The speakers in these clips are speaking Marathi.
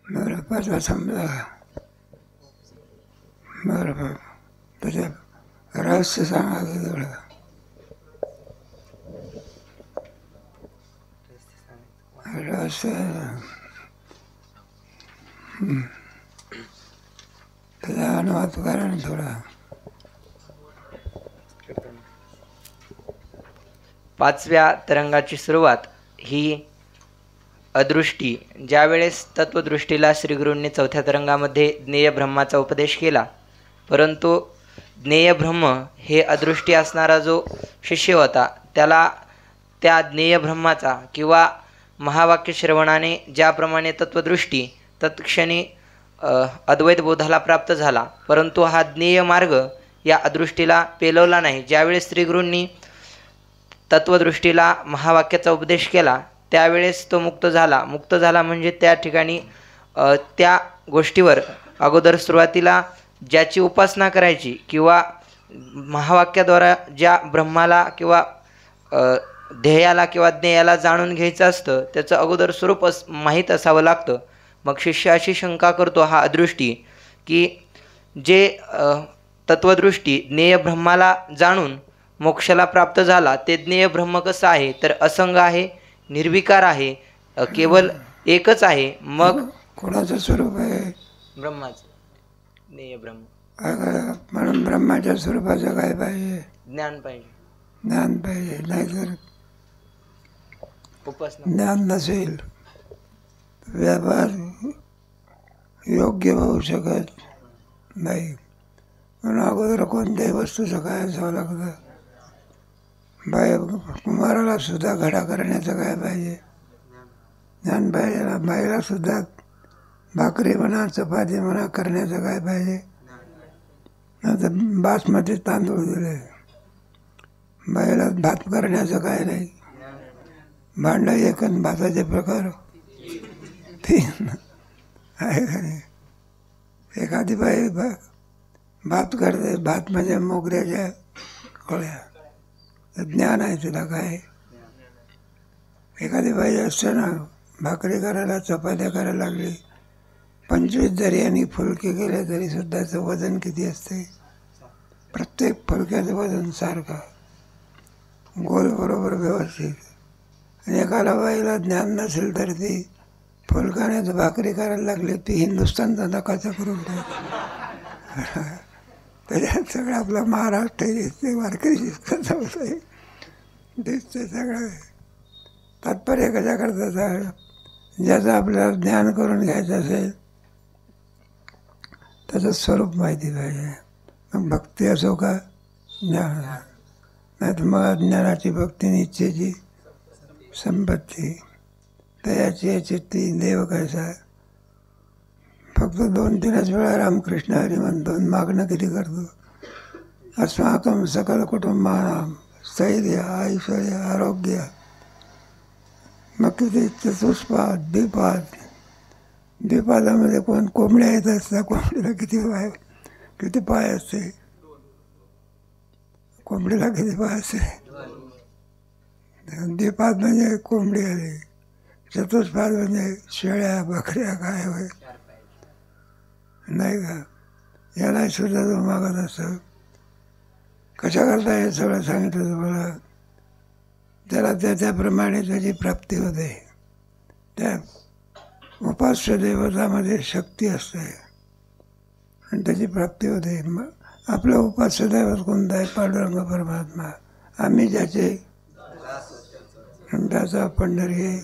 बरं पाचवा समजा. बरं त्याच्या रहस्य सांगा थोडं. रहस्य त्याचा अनुवाद करा ना थोडा. पाचव्या तरंगाची सुरुवात ही अदृष्टी. ज्यावेळेस तत्वदृष्टीला श्रीगुरूंनी चौथ्या तरंगामध्ये ज्ञेय ब्रह्माचा उपदेश केला, परंतु ज्ञेय ब्रह्म हे अदृष्टी असणारा जो शिष्य होता त्याला त्या ज्ञेय ब्रह्माचा किंवा महावाक्य श्रवणाने ज्याप्रमाणे तत्वदृष्टी तत्क्षणी अद्वैत बोधाला प्राप्त झाला, परंतु हा ज्ञेय मार्ग या अदृष्टीला पेलवला नाही. ज्यावेळेस श्रीगुरूंनी तत्वदृष्टीला महावाक्याचा उपदेश केला त्यावेळेस तो मुक्त झाला. मुक्त झाला म्हणजे त्या ठिकाणी त्या गोष्टीवर अगोदर सुरुवातीला ज्याची उपासना करायची किंवा महावाक्याद्वारा ज्या ब्रह्माला किंवा ध्येयाला किंवा ज्ञेयाला जाणून घ्यायचं असतं त्याचं अगोदर स्वरूप माहीत असावं लागतं. मग शिष्य अशी शंका करतो हा अदृष्टी की जे तत्वदृष्टी ज्ञेय ब्रह्माला जाणून मोक्षाला प्राप्त झाला ते ज्ञेय ब्रह्म कसं आहे तर असंग आहे, निर्विकार आहे, केवळ एकच आहे. मग कोणाचं स्वरूप आहे? ब्रह्माचं, ज्ञेय ब्रह्म. म्हणून ब्रह्माच्या स्वरूपाचं काय पाहिजे? ज्ञान पाहिजे. ज्ञान पाहिजे, नाहीतर उपासना ज्ञान नसेल व्यापार योग्य होऊ शकत नाही. म्हणून अगोदर कोणत्याही वस्तूचं काय असावं लागतं? कुंभाराला सुद्धा घडा करण्याचं काय पाहिजे? ज्ञान पाहिजे ना. बाईला सुद्धा भाकरी म्हणा चपाती म्हणा करण्याचं काय पाहिजे? नंतर बासमती तांदूळ दिले, बाईला भात करण्याचं काय नाही. भांडं एक आणि भाताचे प्रकार तीन आहे का नाही? एखादी बाई भात करते, भात म्हणजे मोगऱ्याच्या कळ्या, ज्ञान आहे तिला काय. एखादी बाई असते ना भाकरी करायला चपात्या करायला लागली, 25 जरी आणि फुलके केले तरी सुद्धा त्याचं वजन किती असते? प्रत्येक फुलक्याचं वजन सारखं गोल बरोबर व्यवस्थित. आणि एखाद्या बाईला ज्ञान नसेल तर ती फुलकाण्याचं भाकरी करायला लागली ती हिंदुस्थानचा नकाचा करून ठेवते. त्याच्यात सगळं आपला महाराष्ट्र दिसते, वारकरी दिसतं, दिसते सगळं. तात्पर्य कशा करतात? ज्याचं आपल्याला ज्ञान करून घ्यायचं असेल त्याचं स्वरूप माहिती पाहिजे. मग भक्ती असो का ज्ञान, नाही तर मग अज्ञानाची भक्ती निश्चयाची संपत्ती. तयाची याची ती देव कैसा. फक्त 2-3च वेळा रामकृष्ण हरी म्हणतो, मागणं किती करतो? अस्माकं सकल कुटुंबानां स्थैर्य ऐश्वर्य आरोग्य. मग किती चतुष्पाद द्विपादामध्ये कोण कोंबड्या येत असतात, कोंबडीला किती पाय असते? कोंबडीला किती पाय असते? द्विपाद म्हणजे कोंबडी आली, चतुष्पाद म्हणजे शेळ्या बकऱ्या काय होय नाही का? याला सुद्धा तो मागत असतो. कशा करता हे सगळं सांगितलं तुम्हाला? त्याला त्याप्रमाणे त्याची प्राप्ती होते. त्या उपास्य देवतामध्ये शक्ती असते आणि त्याची प्राप्ती होते. मग आपलं उपास्य दैवत कोणतं आहे? पांडुरंग परमात्मा. आम्ही ज्याचे त्याचा पंढरी आहे.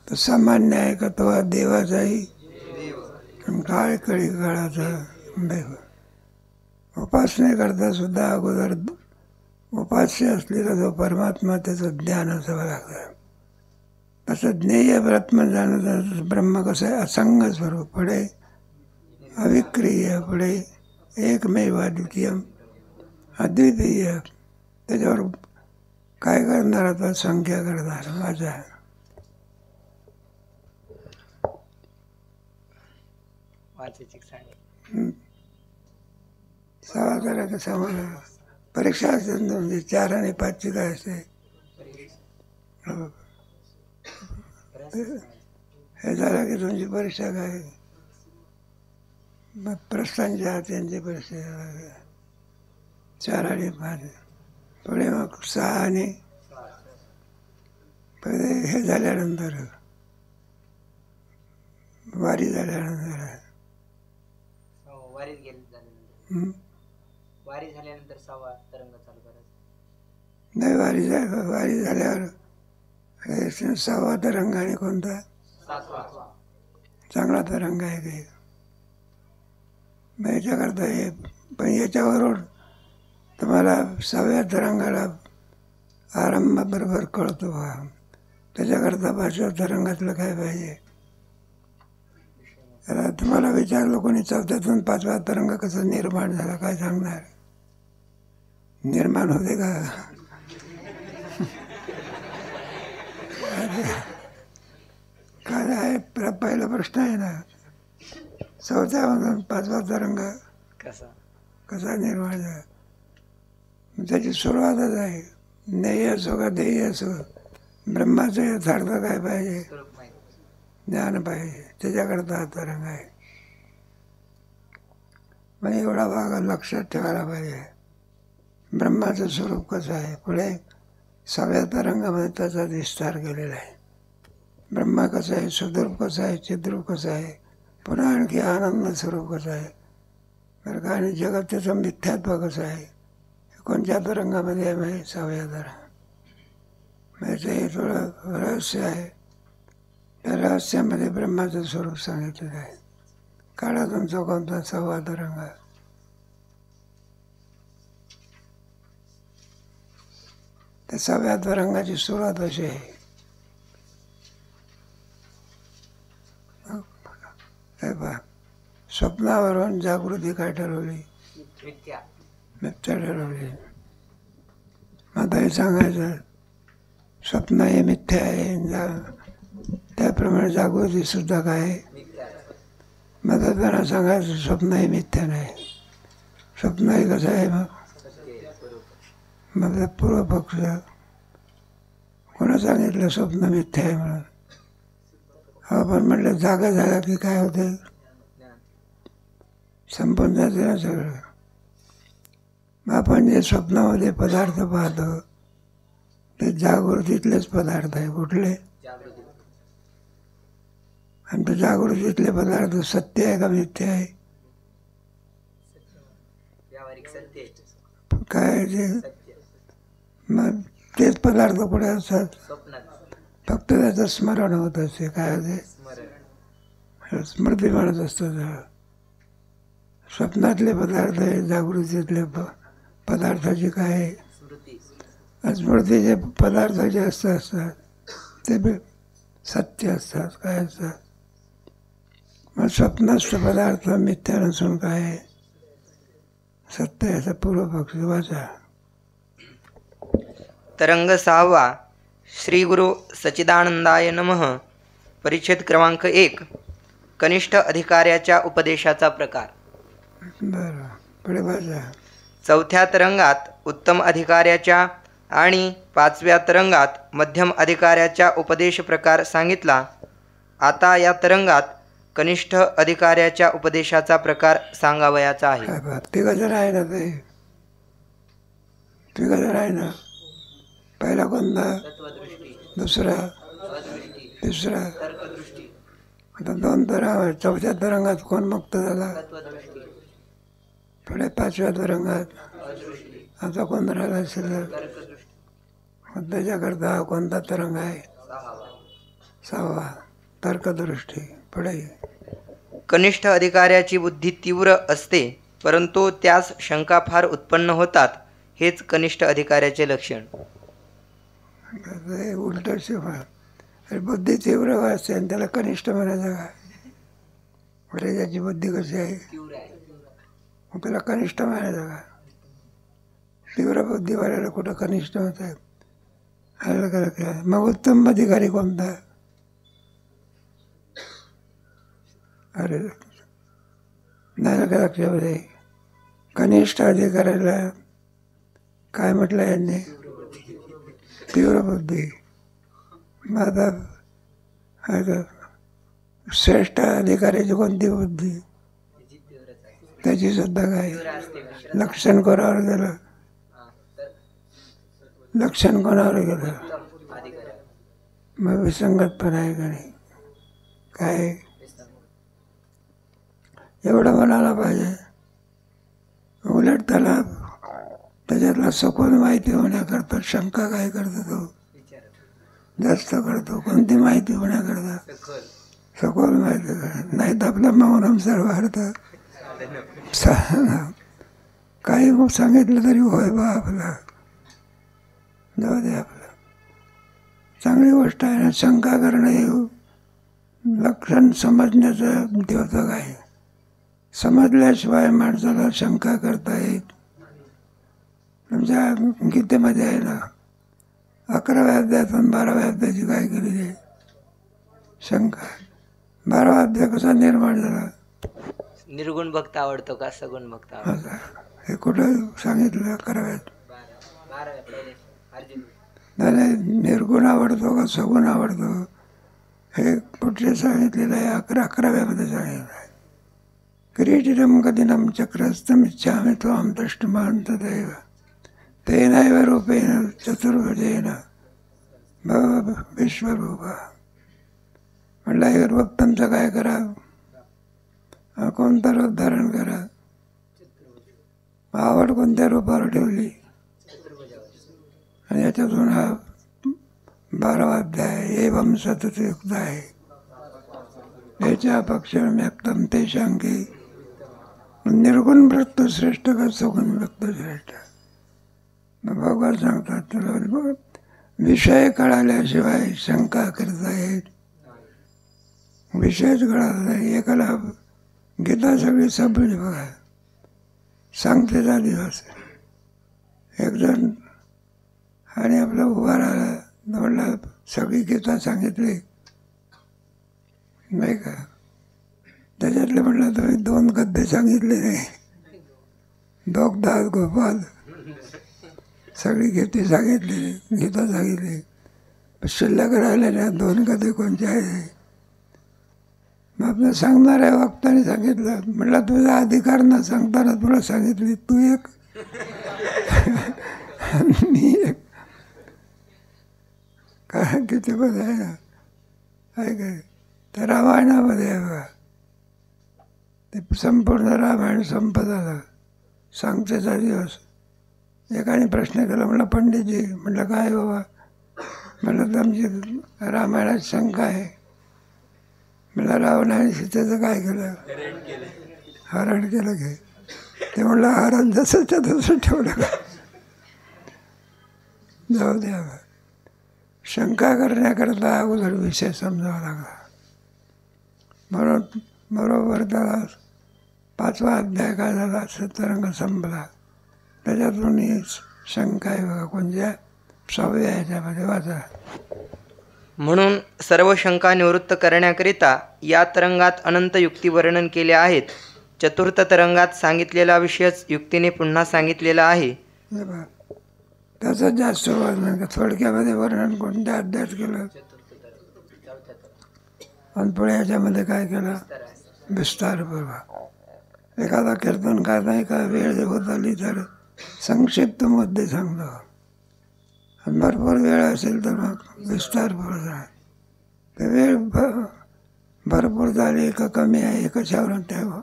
तर सामान्य आहे का तो देवाचाही काळ कळी काळाचा देव. उपासनेकरता सुद्धा अगोदर उपास्य असलेला जो परमात्मा त्याचं ज्ञान असावं लागतं. तसं ज्ञेय ब्रह्म जाणं ब्रह्म कसं आहे? असंग स्वरूप, पुढे अविक्रिय, पुढे एकमेव अद्वितीय अद्वितीय. त्याच्यावर काय करणार आता? संख्या करणार माझ्या. सवा करा का सवा परीक्षा असते म्हणजे 4 आणि 5ची काय असते? हे झालं की तुमची परीक्षा काय, मग प्रस्थानच्या त्यांची परीक्षा 4 आणि 5, पुढे मग 6 आणि पहिले हे झाल्यानंतर वारी झाल्यानंतर हं? वारी झाल्यानंतर 6वा तरंग चालू करायचा. नाही, वारी झाल्यावर 6वा तरंग आणि कोणता 7वा. चांगला तरंग आहे ते. मग याच्याकरता हे, पण याच्यावरून तुम्हाला 6व्या तरंगाला आरंभाबरोबर कळतो बा. त्याच्याकरता 5व्या तरंगातलं काय पाहिजे. आता तुम्हाला विचारलं कोणी 4थ्यातून 5वा तरंग कसा निर्माण झाला, काय सांगणार. निर्माण होते का. काय आहे, पहिला प्रश्न आहे ना, 4थ्यामधून 5वा तरंग कसा निर्माण झाला. त्याची सुरुवातच आहे. नेय असो का ध्येय असो, ब्रह्माचं यथार्थ काय पाहिजे, ज्ञान पाहिजे. त्याच्याकरता हा तरंग आहे. मग एवढा भाग लक्षात ठेवायला पाहिजे. ब्रह्माचं स्वरूप कसं आहे, पुढे 6व्या तरंगामध्ये त्याचा विस्तार केलेला आहे. ब्रह्मा कसं आहे, सुदरूप कसं आहे, चिद्रूप कसं आहे, पुन्हा आणखी आनंद स्वरूप कसं आहे बरं का. आणि जगत त्याचं मिथ्यात्व कसं आहे, कोणत्या तरंगामध्ये आहे माहिती, 6व्या तरंग. म्हणजे हे थोडं रहस्य आहे. त्या रहस्यामध्ये ब्रह्माचं स्वरूप सांगितलेलं आहे. काढा तुमचा कोणता 6वा तरंग. त्या 6व्या तरंगाची सुरुवात अशी आहे. हे पहा, स्वप्नावरून जागृती काय ठरवली, मिथ्या ठरवली. आता हे सांगायचं स्वप्न हे मिथ्या आहे, त्याप्रमाणे जागृती सुद्धा काय आहे. मग त्यांना सांगायचं स्वप्न हे मिथ्या नाही. स्वप्न हे कसं आहे, मग पूर्व पक्ष कोणा सांगितलं स्वप्न मिथ्या आहे म्हणून. आपण म्हटलं जागा झाला की काय होते, संपून जाते ना सगळं. आपण जे स्वप्नामध्ये पदार्थ पाहतो ते जागृतीतलेच पदार्थ आहे. कुठले, आणि ते जागृतीतले पदार्थ सत्य आहे का मिथ्या आहे, काय ते. मग तेच पदार्थ कुठे असतात, फक्त त्याचं स्मरण होत असते. काय होते, स्मृती म्हणत असतात. स्वप्नातले पदार्थ आहे, जागृतीतले पदार्थाची काय आहे, स्मृतीचे पदार्थ जे असतात ते सत्य असतात. काय असतात, मग स्वप्नस्थ पदार्थ मिथ्या नसून काय आहे, सत्य. याचा पूर्व पक्ष वाचा. तरंग 6वा. श्री गुरु सच्चिदानंदाय नमः. परिच्छेद क्रमांक 1. कनिष्ठ अधिकाऱ्याच्या उपदेशाचा प्रकार. बरं, पुढे वाचा. 4थ्या तरंगात उत्तम अधिकाऱ्याच्या आणि 5व्या तरंगात मध्यम अधिकाऱ्याच्या उपदेश प्रकार सांगितला. आता या तरंगात कनिष्ठ अधिकाऱ्याच्या उपदेशाचा प्रकार सांगावयाचा आहे. तिघजण आहे ना, ते तिघजण आहे ना. पहिला कोणता, दुसरा, तिसरा. आता 2 तरंग. 4थ्या तरंगात कोण मुक्त झाला, पुढे 5व्या तरंगात आता कोण राहिला शिल्लक. त्याच्याकरता कोणता तरंग आहे, 6वा, तर्कदृष्टी. पुढे कनिष्ठ अधिकाऱ्याची बुद्धी तीव्र असते, परंतु त्यास शंका फार उत्पन्न होतात. हेच कनिष्ठ अधिकाऱ्याचे लक्षण. उलट बुद्धी तीव्र असते आणि त्याला कनिष्ठ म्हणायचं का. पुढे त्याची बुद्धी कशी आहे, मग त्याला कनिष्ठ म्हणायचं का. तीव्र बुद्धी वाल्याला कुठं कनिष्ठ होत आहे. मग उत्तम अधिकारी कोणता, अरे नाही का लक्षामध्ये. कनिष्ठ अधिकाऱ्याला काय म्हटलं यांनी, तीव्र बुद्धी. मग आता श्रेष्ठ अधिकाऱ्याची कोणती बुद्धी, त्याची सुद्धा काय लक्षण कोणावर गेलं, लक्षण कोणावर गेलं, मग विसंगतपणा आहे का नाही, काय एवढं म्हणायला पाहिजे. उलट त्याच्यातला सखोल माहिती होण्याकरता शंका काय करतो, तो जास्त करतो. कोणती माहिती होण्याकरता, सखोल माहिती. नाही तर आपलं मौनम सर्वार्थ, काही सांगितलं तरी होय बा आपलं, जाऊ दे आपलं. चांगली गोष्ट आहे ना. शंका करणं हे लक्षण समजण्याचं द्योतक आहे. समजल्याशिवाय माणसाला शंका करता येत. तुमच्या गीतेमध्ये आहे ना, 11व्या अध्यायातून 12व्या अध्यायाची काय केली आहे शंका. 12वा अध्याय कसा निर्माण झाला, निर्गुण भक्त आवडतो का सगुण भक्त आवडतो, हे कुठं सांगितलं 11व्यात. नाही, निर्गुण आवडतो का सगुण आवडतो हे कुठे सांगितलेलं आहे, 11व्यामध्ये सांगितलं आहे. किरीटिनम कदिनम चक्रस्तमिच्छामि त्वां द्रष्टुमां तदैव तेनैव रूपेण चतुर्भुजेन भव विश्वरूपा. म्हटलं हे रूप तुमचं काय करा, कोणतं रूप धारण करा. आवड कोणत्या रूपावर ठेवली, आणि याच्यातून हा 12वा अध्याय एवं सततयुक्त आहे. याच्या पक्षाने व्यक्तम ते शांकी निर्गुण वृत्त श्रेष्ठ का सगुण वृत्त श्रेष्ठ. भगवान सांगतात तुला विषय कळाल्याशिवाय शंका करता येईल. विषयच कळाला नाही. एकाला गीता सगळी संपली बघा, सांगतेचा दिवस. एक जण आणि आपला उभा राहिला, म्हणला सगळी गीता सांगितली नाही का. त्याच्यातले म्हटलं तुम्ही 2 गद्दे सांगितले नाही. दोगदास गोपाल सगळी गीता सांगितली, गीता सांगितली, शिल्लक राहिलेल्या 2 गद्दे कोणते आहे. मग आपलं सांगणाऱ्या वक्ताने सांगितलं. म्हटलं तुझा अधिकार न सांगताना तुला सांगितली, तू एक मी एक. काय गीतेमध्ये आहे ना, आहे काय, त्या रामायणामध्ये आहे बघा. ते संपूर्ण रामायण संपत आलं, सांगतेचा दिवस. एकाने प्रश्न केला, म्हटलं पंडितजी, म्हटलं काय बाबा, म्हटलं तुमची रामायणात शंका आहे. म्हटलं रावणाने सीतेचं काय केलं, हरण केलं की. ते म्हटलं हरण जसं तसं ठेवलं का. जाऊ द्या, शंका करण्याकरता अगोदर विषय समजावा लागला. म्हणून बरोबर त्याला 5वा अध्याय काय झाला, सतरंग संपला. त्याच्यातून ही शंका आहे बघा, कोणत्या 6व्या ह्याच्यामध्ये वाचा. म्हणून सर्व शंका निवृत्त करण्याकरिता या तरंगात अनंत युक्ती वर्णन केले आहेत. चतुर्थ तरंगात सांगितलेला विषयच युक्तीने पुन्हा सांगितलेला आहे. त्याचं जास्त वर्णन, थोडक्यामध्ये वर्णन कोणत्या अध्यायात केलं, आणि पुढे याच्यामध्ये काय केलं, विस्तारपूर्वक. एखादा कीर्तनकार नाही का वेळ होत आली तर संक्षिप्त मुद्दे सांगतो, आणि भरपूर वेळ असेल तर मग विस्तारपूर्वक आहे. ते वेळ भरपूर झाली का कमी आहे कशावरून ठेवा,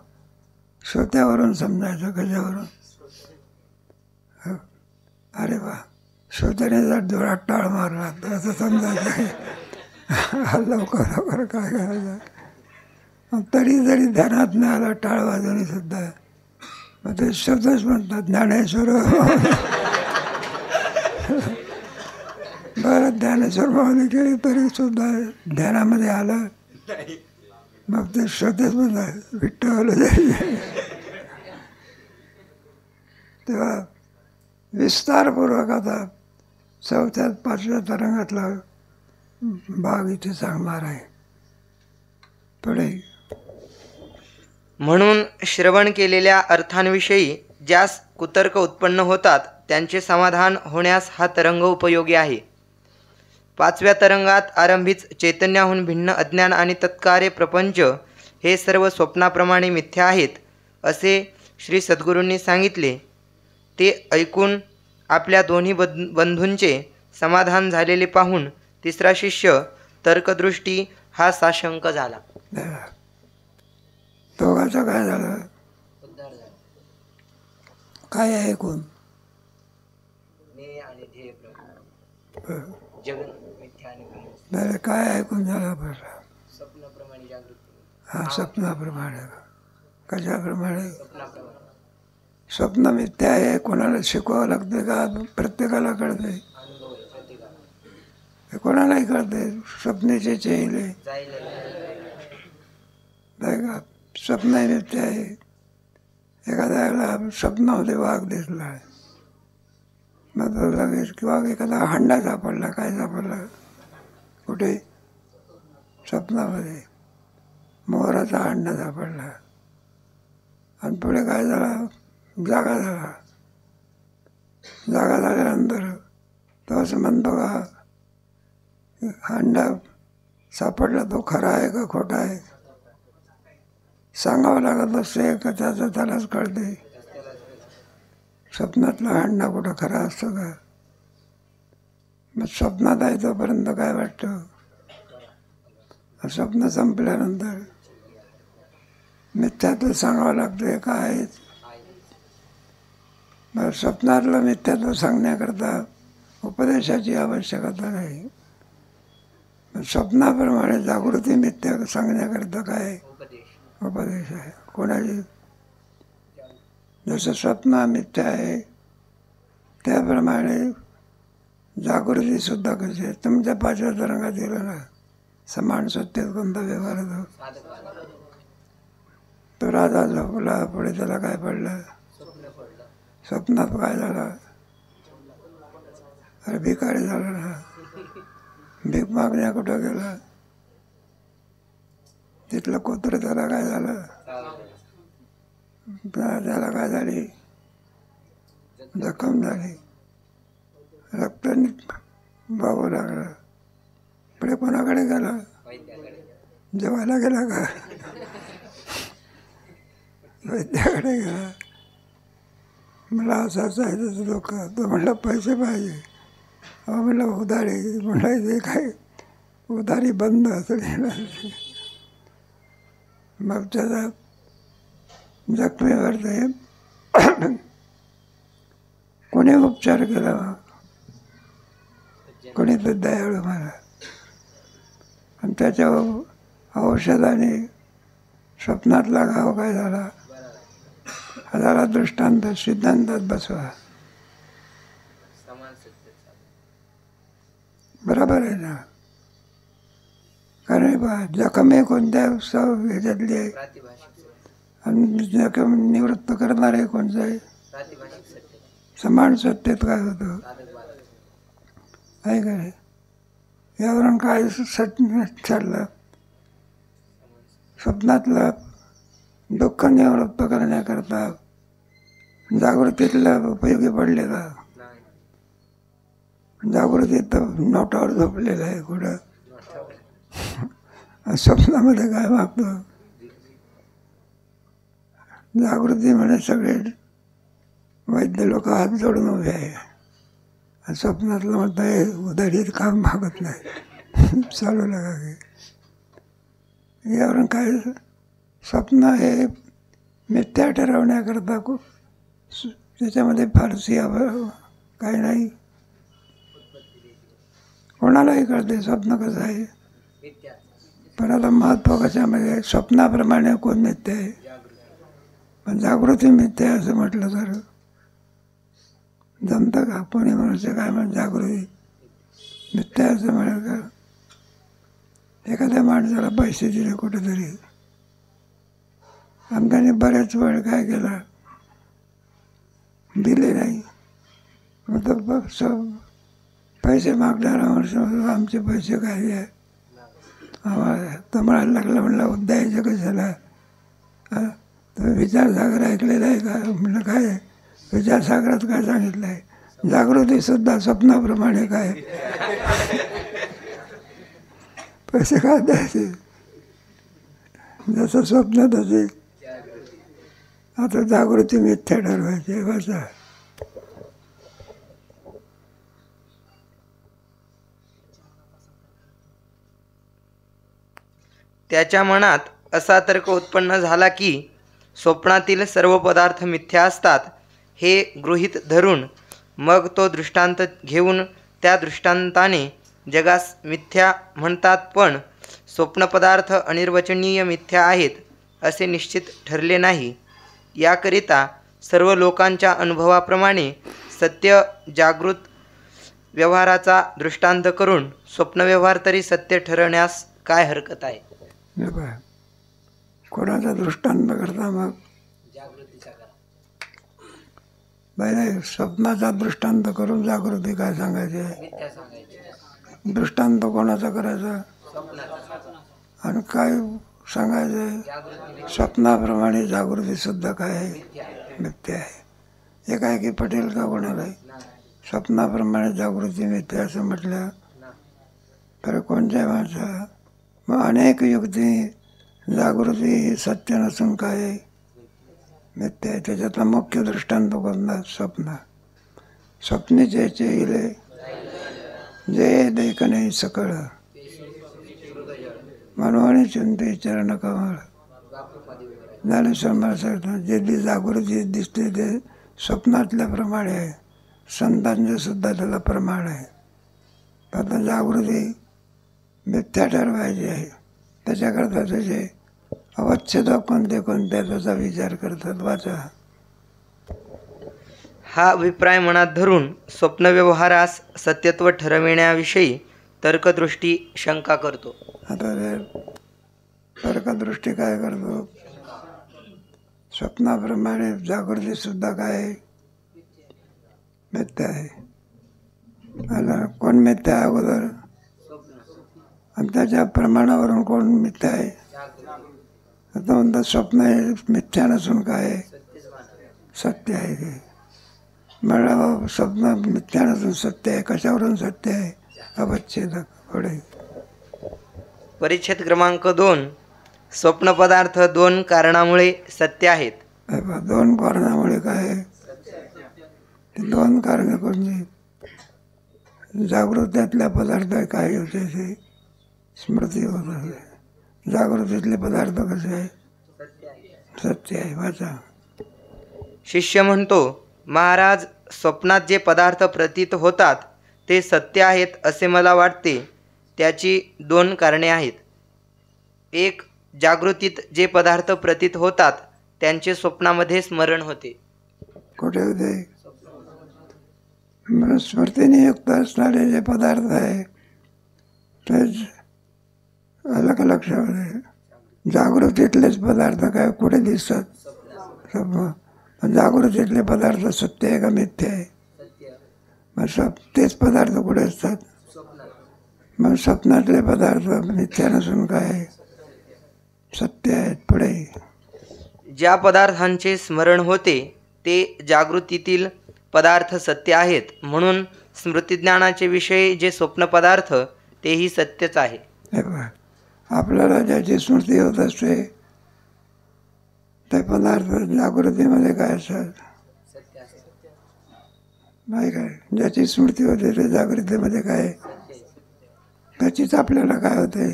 श्रोत्यावरून समजायचं. कशावरून, अरे वा श्रोत्याने जर जोरात टाळ मारला तर असं समजायचं लवकर लवकर काय करायचं. तरी जरी ध्यानात नाही आला टाळ वाजवणे सुद्धा, मग ते शब्दच म्हणतात ज्ञानेश्वर. बरं ज्ञानेश्वर माऊली केली तरी सुद्धा ध्यानामध्ये आलं, मग ते शब्दच म्हणतात विठ्ठल. तेव्हा विस्तारपूर्वक आता 4थ्या 5व्या तरंगातला भाग इथे सांगणार आहे पुढे. म्हणून श्रवण केलेल्या अर्थांविषयी ज्यास कुतर्क उत्पन्न होतात त्यांचे समाधान होण्यास हा तरंग उपयोगी आहे. पाचव्या तरंगात आरंभीच चैतन्याहून भिन्न अज्ञान आणि तत्कार्य प्रपंच हे सर्व स्वप्नाप्रमाणे मिथ्या आहेत असे श्री सद्गुरूंनी सांगितले. ते ऐकून आपल्या दोन्ही बंधूंचे समाधान झालेले पाहून तिसरा शिष्य तर्कदृष्टी हा साशंक झाला. दोघांचं काय झालं? काय ऐकून? काय ऐकून झाला बरं? हा, स्वप्नाप्रमाणे. कशाप्रमाणे? स्वप्न मिथ्या आहे. कोणाला शिकवावं लागते का? प्रत्येकाला कळते, कोणालाही कळते. स्वप्नाचे चेहरे का स्वप्न मिथ्या आहे. एखाद्याला स्वप्नामध्ये वाघ दिसला, मग तो लगेच किंवा एखादा हंडा सापडला. काय सापडला? कुठे? स्वप्नामध्ये मोहराचा हंडा सापडला. आणि पुढे काय झाला? जागा झाला. जागा झाल्यानंतर तो असं म्हणतो का हंडा सापडला तो खरा आहे का खोटा आहे? सांगावं लागत असते का त्याचं त्यालाच कळते? स्वप्नातला हंडा कुठं खरा असतो का? मग स्वप्नात आहे तोपर्यंत काय वाटतं? स्वप्न संपल्यानंतर मिथ्यात्व सांगावं लागते काय? मग स्वप्नातलं मिथ्यात्व सांगण्याकरता उपदेशाची आवश्यकता नाही. स्वप्नाप्रमाणे जागृती मिथ्या सांगण्याकरता काय? उपदेश आहे. कोणाची? जसं स्वप्न मिथ्या आहे त्याप्रमाणे जागृती सुद्धा कशी आहे. तुमच्या पाचव्या तरंगात दिलं ना, समान सत्तेत कोणता व्यवहार होतो? तो राजा झोपला, पुढे त्याला काय पडलं? स्वप्नात काय झाला? अरे भिकारी झाला ना. भीक मागण्या कुठं गेला? तिथलं कोत्र त्याला काय झालं? त्याला काय झाली? जखम झाली, रक्त वाहू लागलं. पुढे कोणाकडे गेला? जेवायला गेला का? वैद्याकडे गेला. मला असंच आहे त्याचं डोकं. तो म्हणलं पैसे पाहिजे. म्हणलं उधारी. म्हणलं ते काय उधारी बंद असं. मग त्याचा जखमेवर ते कोणी उपचार केला? कोणी तर दयाळू मला. आणि त्याच्या औषधाने स्वप्नातला घाव काय झाला? झाला दृष्टांत सिद्धांतात बसवा. बरोबर आहे ना? कारण बा जखम हे कोणत्या ह्याच्यातली आहे आणि जखम निवृत्त करणार आहे कोणतं आहे? समान सत्तेत काय होतं आहे का नाही? यावरून काय ठरलं? स्वप्नातलं दुःख निवृत्त करण्याकरता जागृतीतला उपयोगी पडले का? जागृतीत तर नोटावर झोपलेलं आहे कुठं. स्वप्नामध्ये काय मागतो? जागृती म्हणे सगळे वैद्य लोक हात जोडून उभे आहे. स्वप्नातलं म्हणता हे उधारीत काम मागत नाही. चालू लागा की यावरून काय? स्वप्न हे मिथ्या ठरवण्याकरता त्याच्यामध्ये फारशी काही नाही. कोणालाही कळते स्वप्न कसं आहे. पण आता महत्त्व कशामध्ये? स्वप्नाप्रमाणे कोण मिथ्या आहे, पण जागृती मिथ्या असं म्हटलं तर जमतं का? कोणी मनुष्य काय म्हणत जागृती मिथ्या असं म्हणेल का? एखाद्या माणसाला पैसे दिले कुठेतरी, आमच्याने बऱ्याच वेळ काय केला, दिले नाही. मग तो पैसे मागणारा माणूस आमचे पैसे काय आहे आम्हाला तर म्हणायला लागला. म्हणलं द्यायचं कशाला? तुम्ही विचारसागर ऐकलेलं आहे का? म्हणलं काय विचारसागरात काय सांगितलं आहे? जागृतीसुद्धा स्वप्नाप्रमाणे काय पैसे काय द्यायचे, जसं स्वप्न तसे. आता जागृती मिथ्या ठरवायची बसा. त्याच्या मनात असा तर्क उत्पन्न झाला की स्वप्नातील सर्व पदार्थ मिथ्या असतात हे गृहीत धरून मग तो दृष्टांत घेऊन त्या दृष्टांताने जगास मिथ्या म्हणतात, पण स्वप्नपदार्थ अनिर्वचनीय मिथ्या आहेत असे निश्चित ठरले नाही. याकरिता सर्व लोकांच्या अनुभवाप्रमाणे सत्य जागृत व्यवहाराचा दृष्टांत करून स्वप्नव्यवहार तरी सत्य ठरवण्यास काय हरकत आहे. कोणाचा दृष्टांत करता मग पहिले स्वप्नाचा दृष्टांत करून जागृती काय सांगायचे, दृष्टांत कोणाचा करायचा आणि काय सांगायचं, स्वप्नाप्रमाणे जागृती सुद्धा काय आहे, मिथ्या आहे. हे काय की पटेल का कोणाला, स्वप्नाप्रमाणे जागृती मिथ्या असं म्हटलं तर कोणत्या माणसा. मग अनेक युक्ती जागृती ही सत्य नसून काय आहे, मिथ्या आहे. त्याच्यातला मुख्य दृष्टांत कोणता, स्वप्न. स्वप्नीचे इले जे देख नाही सकळ मनवाने चिंते चरण कमळ. ज्ञानेश्वर महाराज सांगतात जे जागृती दिसते ते स्वप्नातल्या प्रमाणे आहे, संतांचे सुद्धा त्याला प्रमाण आहे. आता जागृती मिथ्या ठरवायची आहे, त्याच्याकरता त्याचे अवच्छेद कोणते कोणते त्याचा विचार करतात. वाचा. हा अभिप्राय मनात धरून स्वप्नव्यवहारास सत्यत्व ठरविण्याविषयी तर्कदृष्टी शंका करतो. आता ते तर्कदृष्टी काय करतो, स्वप्नाप्रमाणे जागृती सुद्धा काय आहे, मिथ्या आहे. आणि कोण मिथ्या आहे अगोदर, आणि त्याच्या प्रमाणावरून कोण मिथ्या आहे. आता म्हणतात स्वप्न हे मिथ्या नसून काय आहे, सत्य आहे. ते मला स्वप्न मिथ्या नसून सत्य आहे. कशावरून सत्य आहे, अवच्छेदक पुढे. परिच्छेद क्रमांक 2. स्वप्न पदार्थ दोन कारणामुळे सत्य आहेत. दोन कारणामुळे काय आहे, दोन कारण कोणती, जागृतीतल्या पदार्थ काय होते ते स्मृती होत आहे. जागृतीतले पदार्थ कसे आहे, सत्य आहे. वाचा. शिष्य म्हणतो, महाराज स्वप्नात जे पदार्थ प्रतीत होतात ते सत्य आहेत असे मला वाटते. त्याची दोन कारणे आहेत. एक, जागृतीत जे पदार्थ प्रतीत होतात त्यांचे स्वप्नामध्ये स्मरण होते. कुठे होते, स्मृतीने युक्त असणारे जे पदार्थ आहे तेच अलग लक्षामध्ये. जागृतीतलेच पदार्थ काय कुठे दिसतात, जागृतीतले पदार्थ सत्य आहे का मिथ्या आहे. मग तेच पदार्थ कुठे असतात, मग स्वप्नातले पदार्थ मिथ्या नसून काय सत्य आहेत. पुढे ज्या पदार्थांचे स्मरण होते ते जागृतीतील पदार्थ सत्य आहेत, म्हणून स्मृतिज्ञानाचे विषयी जे स्वप्न पदार्थ तेही सत्यच आहे. आपल्याला ज्याची स्मृती होत असते ते पदार्थ जागृतीमध्ये काय असतात, नाही काय. ज्याची स्मृती होते ते जागृतीमध्ये काय, त्याचीच आपल्याला काय होते.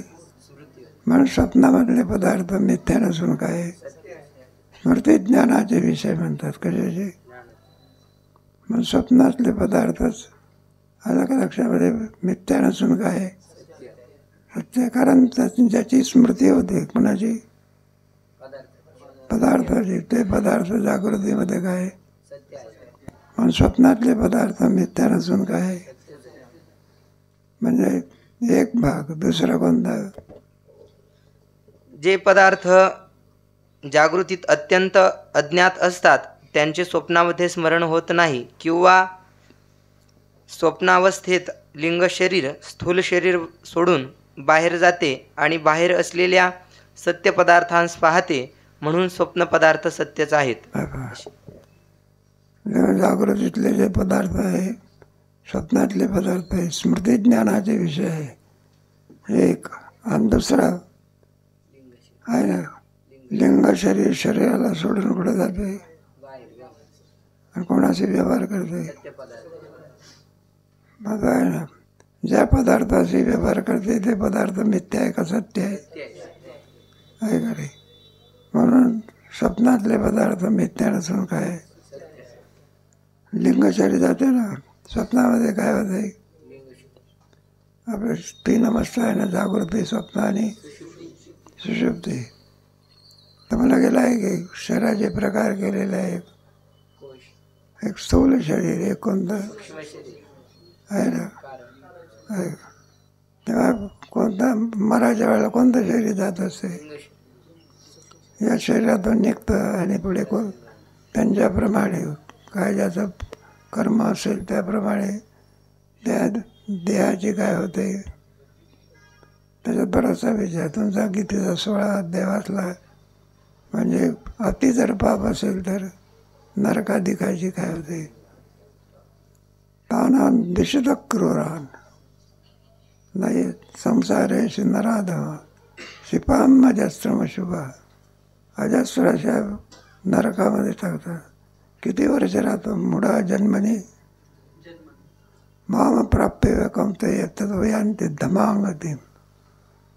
म्हणून स्वप्नामधले पदार्थ मिथ्या नसून काय स्मृती ज्ञानाचे विषय म्हणतात. कशाचे, मग स्वप्नातले पदार्थच अलग लक्षामध्ये मिथ्या नसून काय सत्य. कारण ज्याची स्मृती होते कोणाची, पदार्थाची, ते पदार्थ जागृतीमध्ये काय, पण स्वप्नातले पदार्थ मिथ्या नसून काय. म्हणजे एक भाग. दुसरा कोणता, जे पदार्थ जागृतीत अत्यंत अज्ञात असतात त्यांचे स्वप्नामध्ये स्मरण होत नाही, किंवा स्वप्नावस्थेत लिंग शरीर स्थूल शरीर सोडून बाहेर जाते आणि बाहेर असलेल्या सत्य पदार्थांस पाहते, म्हणून स्वप्न पदार्थ सत्यच आहेत. जागृतीतले जे पदार्थ आहे, स्वप्नातले पदार्थ आहे, स्मृती ज्ञानाचे विषय आहे. एक आणि दुसरा आहे ना, लिंग शरीर, शरीराला सोडून कुठं जाते आणि कोणाशी व्यवहार करते. मग आहे ना, ज्या पदार्थाशी व्यवहार करते ते पदार्थ मिथ्या आहे का सत्य आहे का रे? म्हणून स्वप्नातले पदार्थ मिथ्या नसून काय, लिंग शरीर जाते ना. स्वप्नामध्ये काय होते, आपलं 3 अवस्था आहे ना, जागृती, स्वप्न आणि सुषुप्ती. तर मला गेला आहे की शरीराचे प्रकार केलेले आहे. एक स्थूल शरीर, एक कोणतं आहे ना, आहे. तेव्हा कोणता मराच्या वेळेला कोणतं शरीर जात असते, या शरीरातून निघतं आणि पुढे त्यांच्याप्रमाणे काय ज्याचं कर्म असेल त्याप्रमाणे त्या देहाची काय होते. त्याच्यात बराचसा विचार. तुमचा गीतेचा 16 अध्याय वाचला म्हणजे अति जर पाप असेल तर नरकाधिकाची काय होते. तानान दिशत क्रूरान नाही संसारेशी नराधम शिपाम अजस्रम शुभा. अजस्राच्या नरकामध्ये टाकतात. किती वर्ष राहतो, मुडा जन्मनी माम प्राप्य कमते तत्वयांते धमांगती.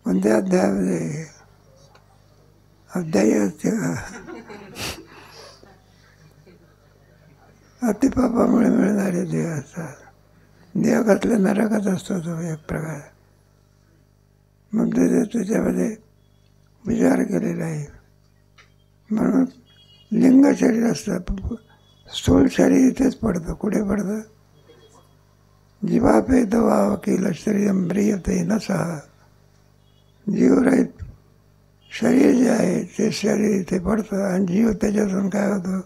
कोणत्या अध्यायामध्ये अध्याय असते का? अतिपापामुळे मिळणारे देह असतात. देह घातले नरकच असतो तो एक प्रकार. मग त्याच्यामध्ये विचार केलेला आहे. म्हणून लिंग शरीर असतं, स्थूल शरीर इथेच पडतं. कुठे पडतं? जीवापेत वा वकील शरीरम ब्रियते न सहा. जीवरहित शरीर जे आहे ते शरीर इथे पडतं आणि जीव त्याच्यातून काय होतं,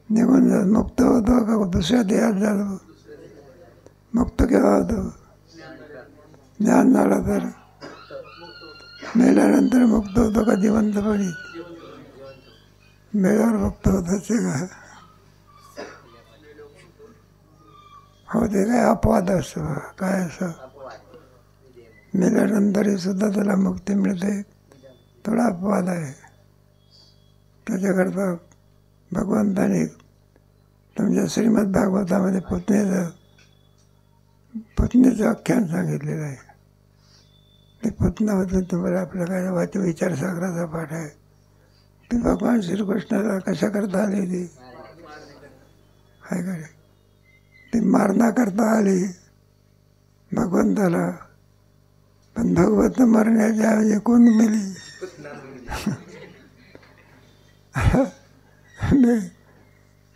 निघून जात. मुक्त होतो का दुसऱ्या देहात जातो? मुक्त केव्हा होतो? ज्ञान झालं तर. मेल्यानंतर मुक्त होतो का जिवंतपणी? मेल्यावर मुक्त होत असते का? हो, ते काय अपवाद असतो. काय असं मेल्यानंतरही सुद्धा त्याला मुक्ती मिळते, थोडा अपवाद आहे. त्याच्याकरता भगवंताने तुमच्या श्रीमद भागवतामध्ये पत्नीचं आख्यान सांगितलेलं आहे. ते पत्नावरून तुम्हाला आपल्या काय वाच विचारसागराचा पाठ आहे. ती भगवान श्रीकृष्णाला कशा करता आली ती आहे का? ती मारण्याकरता आली भगवंताला. पण भगवंत मरण्याच्या ऐवजी कोण मेली?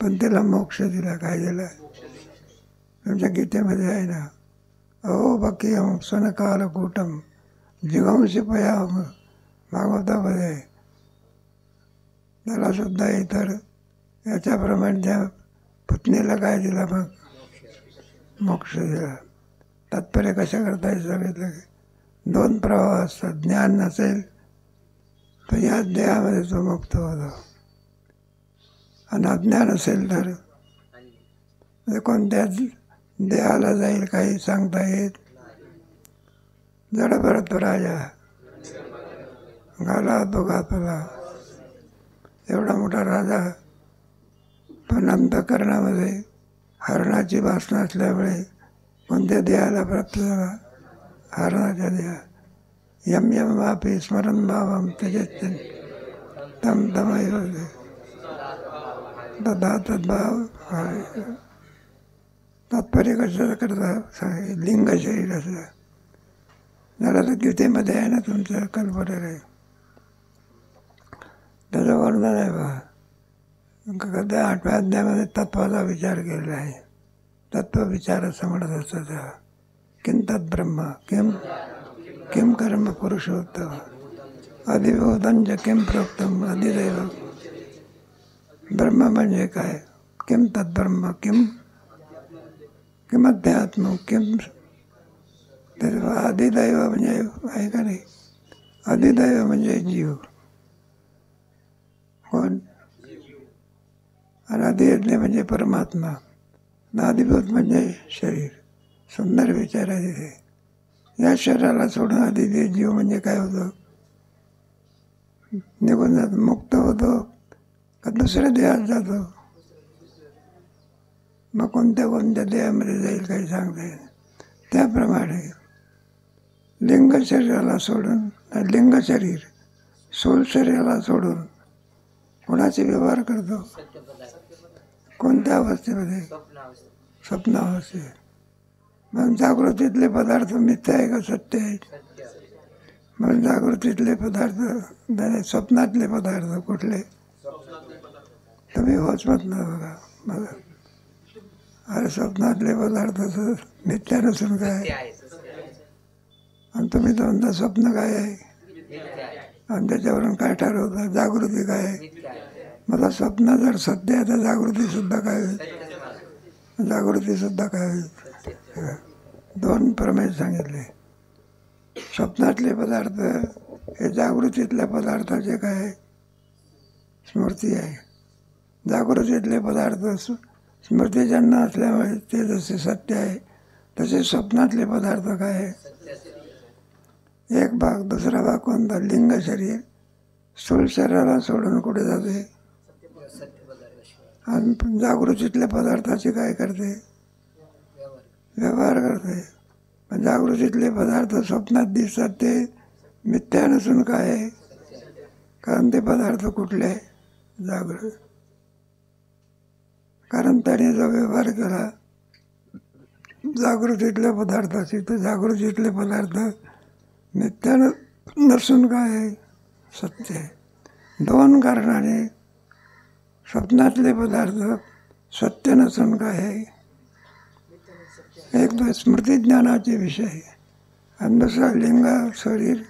पण त्याला मोक्ष दिला. काय दिला? तुमच्या गीतेमध्ये आहे ना, अहो बकीयम स्वनकालकूटम जिगंशी पयाम. भागवतामध्ये त्याला सुद्धा इतर याच्याप्रमाणे त्या पत्नीला काय दिला? मग मोक्ष दिला. तात्पर्य कशा करता हे सांगितलं की 2 प्रवाह असतात. ज्ञान नसेल तर या देहामध्ये तो मुक्त होतो, आणि अज्ञान असेल तर कोणत्या देहाला जाईल काही सांगता येत. जड भरत राजा घाला तो घातला. एवढा मोठा राजा, पण अंतःकरणामध्ये हरणाची वासना असल्यामुळे कोणत्या देहाला प्राप्त झाला? हरणाच्या देहा. यम यम वापी स्मरण भावम त्यजत तम तमैव तदा तद्भाव. तात्पर्य कसं करता? लिंग शरीर असं झालं तर गीतेमध्ये आहे ना तुमचं कल्पना आहे, त्याचं वर्णन आहे बा. कधी 8व्या अध्यायामध्ये तत्वाचा विचार केलेला आहे. तत्व विचार असं म्हणत असतं त्या. किं तत् ब्रह्म किं किं कर्म पुरुषोत्तम अधिभूतं च किं प्रोक्तम अधिदैव. ब्रह्म म्हणजे काय? किं तत् ब्रह्म किं किं अध्यात्म किं. अधिदैव म्हणजे आहे का नाही? अधिदैव म्हणजे जीव. कोण? आणि अधियज्ञ म्हणजे परमात्मा. अधिभूत म्हणजे शरीर. सुंदर विचार आहे तिथे. या शरीराला सोडून आधी ते जीव म्हणजे काय होतं, निघून जातो, मुक्त होतो का दुसऱ्या देहात जातो. मग कोणत्या कोणत्या देहामध्ये जाईल काही सांगता येईल. त्याप्रमाणे लिंग शरीराला सोडून, लिंग शरीर स्थूल शरीराला सोडून कोणाचे व्यवहार करतो, कोणत्या अवस्थेमध्ये, स्वप्नावस्थेत. मग जागृतीतले पदार्थ मिथ्या आहे का सत्य आहे. मग जागृतीतले पदार्थ, स्वप्नातले पदार्थ कुठले, तुम्ही होच म्हटलं बघा. बघा अरे स्वप्नातले पदार्थ मिथ्या नसून काय, आणि तुम्ही तर म्हणता स्वप्न काय आहे, आणि त्याच्यावरून काय ठरवतं, जागृती काय आहे. मला स्वप्न जर सत्य आहे तर जागृतीसुद्धा काय होईल, जागृतीसुद्धा काय होईल. दोन प्रमेय सांगितले. स्वप्नातले पदार्थ हे जागृतीतल्या पदार्थाचे काय स्मृती आहे. जागृतीतले पदार्थ स्मृतीजन्य असल्यामुळे ते जसे सत्य आहे तसे स्वप्नातले पदार्थ काय आहे. एक भाग. दुसरा भाग कोणता, लिंग शरीर स्थूल शरीराला सोडून कुठे जाते, आणि जागृतीतल्या पदार्थाचे काय करते, व्यवहार करते. पण जागृतीतले पदार्थ स्वप्नात दिसतात ते मिथ्या नसून काय आहे, कारण ते पदार्थ कुठले आहे, जागृत. कारण त्याने जो व्यवहार केला जागृतीतल्या पदार्थाशी, तर जागृतीतले पदार्थ मिथ्या नसून काय आहे, सत्य आहे. दोन कारणाने स्वप्नातले पदार्थ सत्य नसून काय आहे, एक तो स्मृतिज्ञानाचे विषय, आणि दुसरा लिंग शरीर.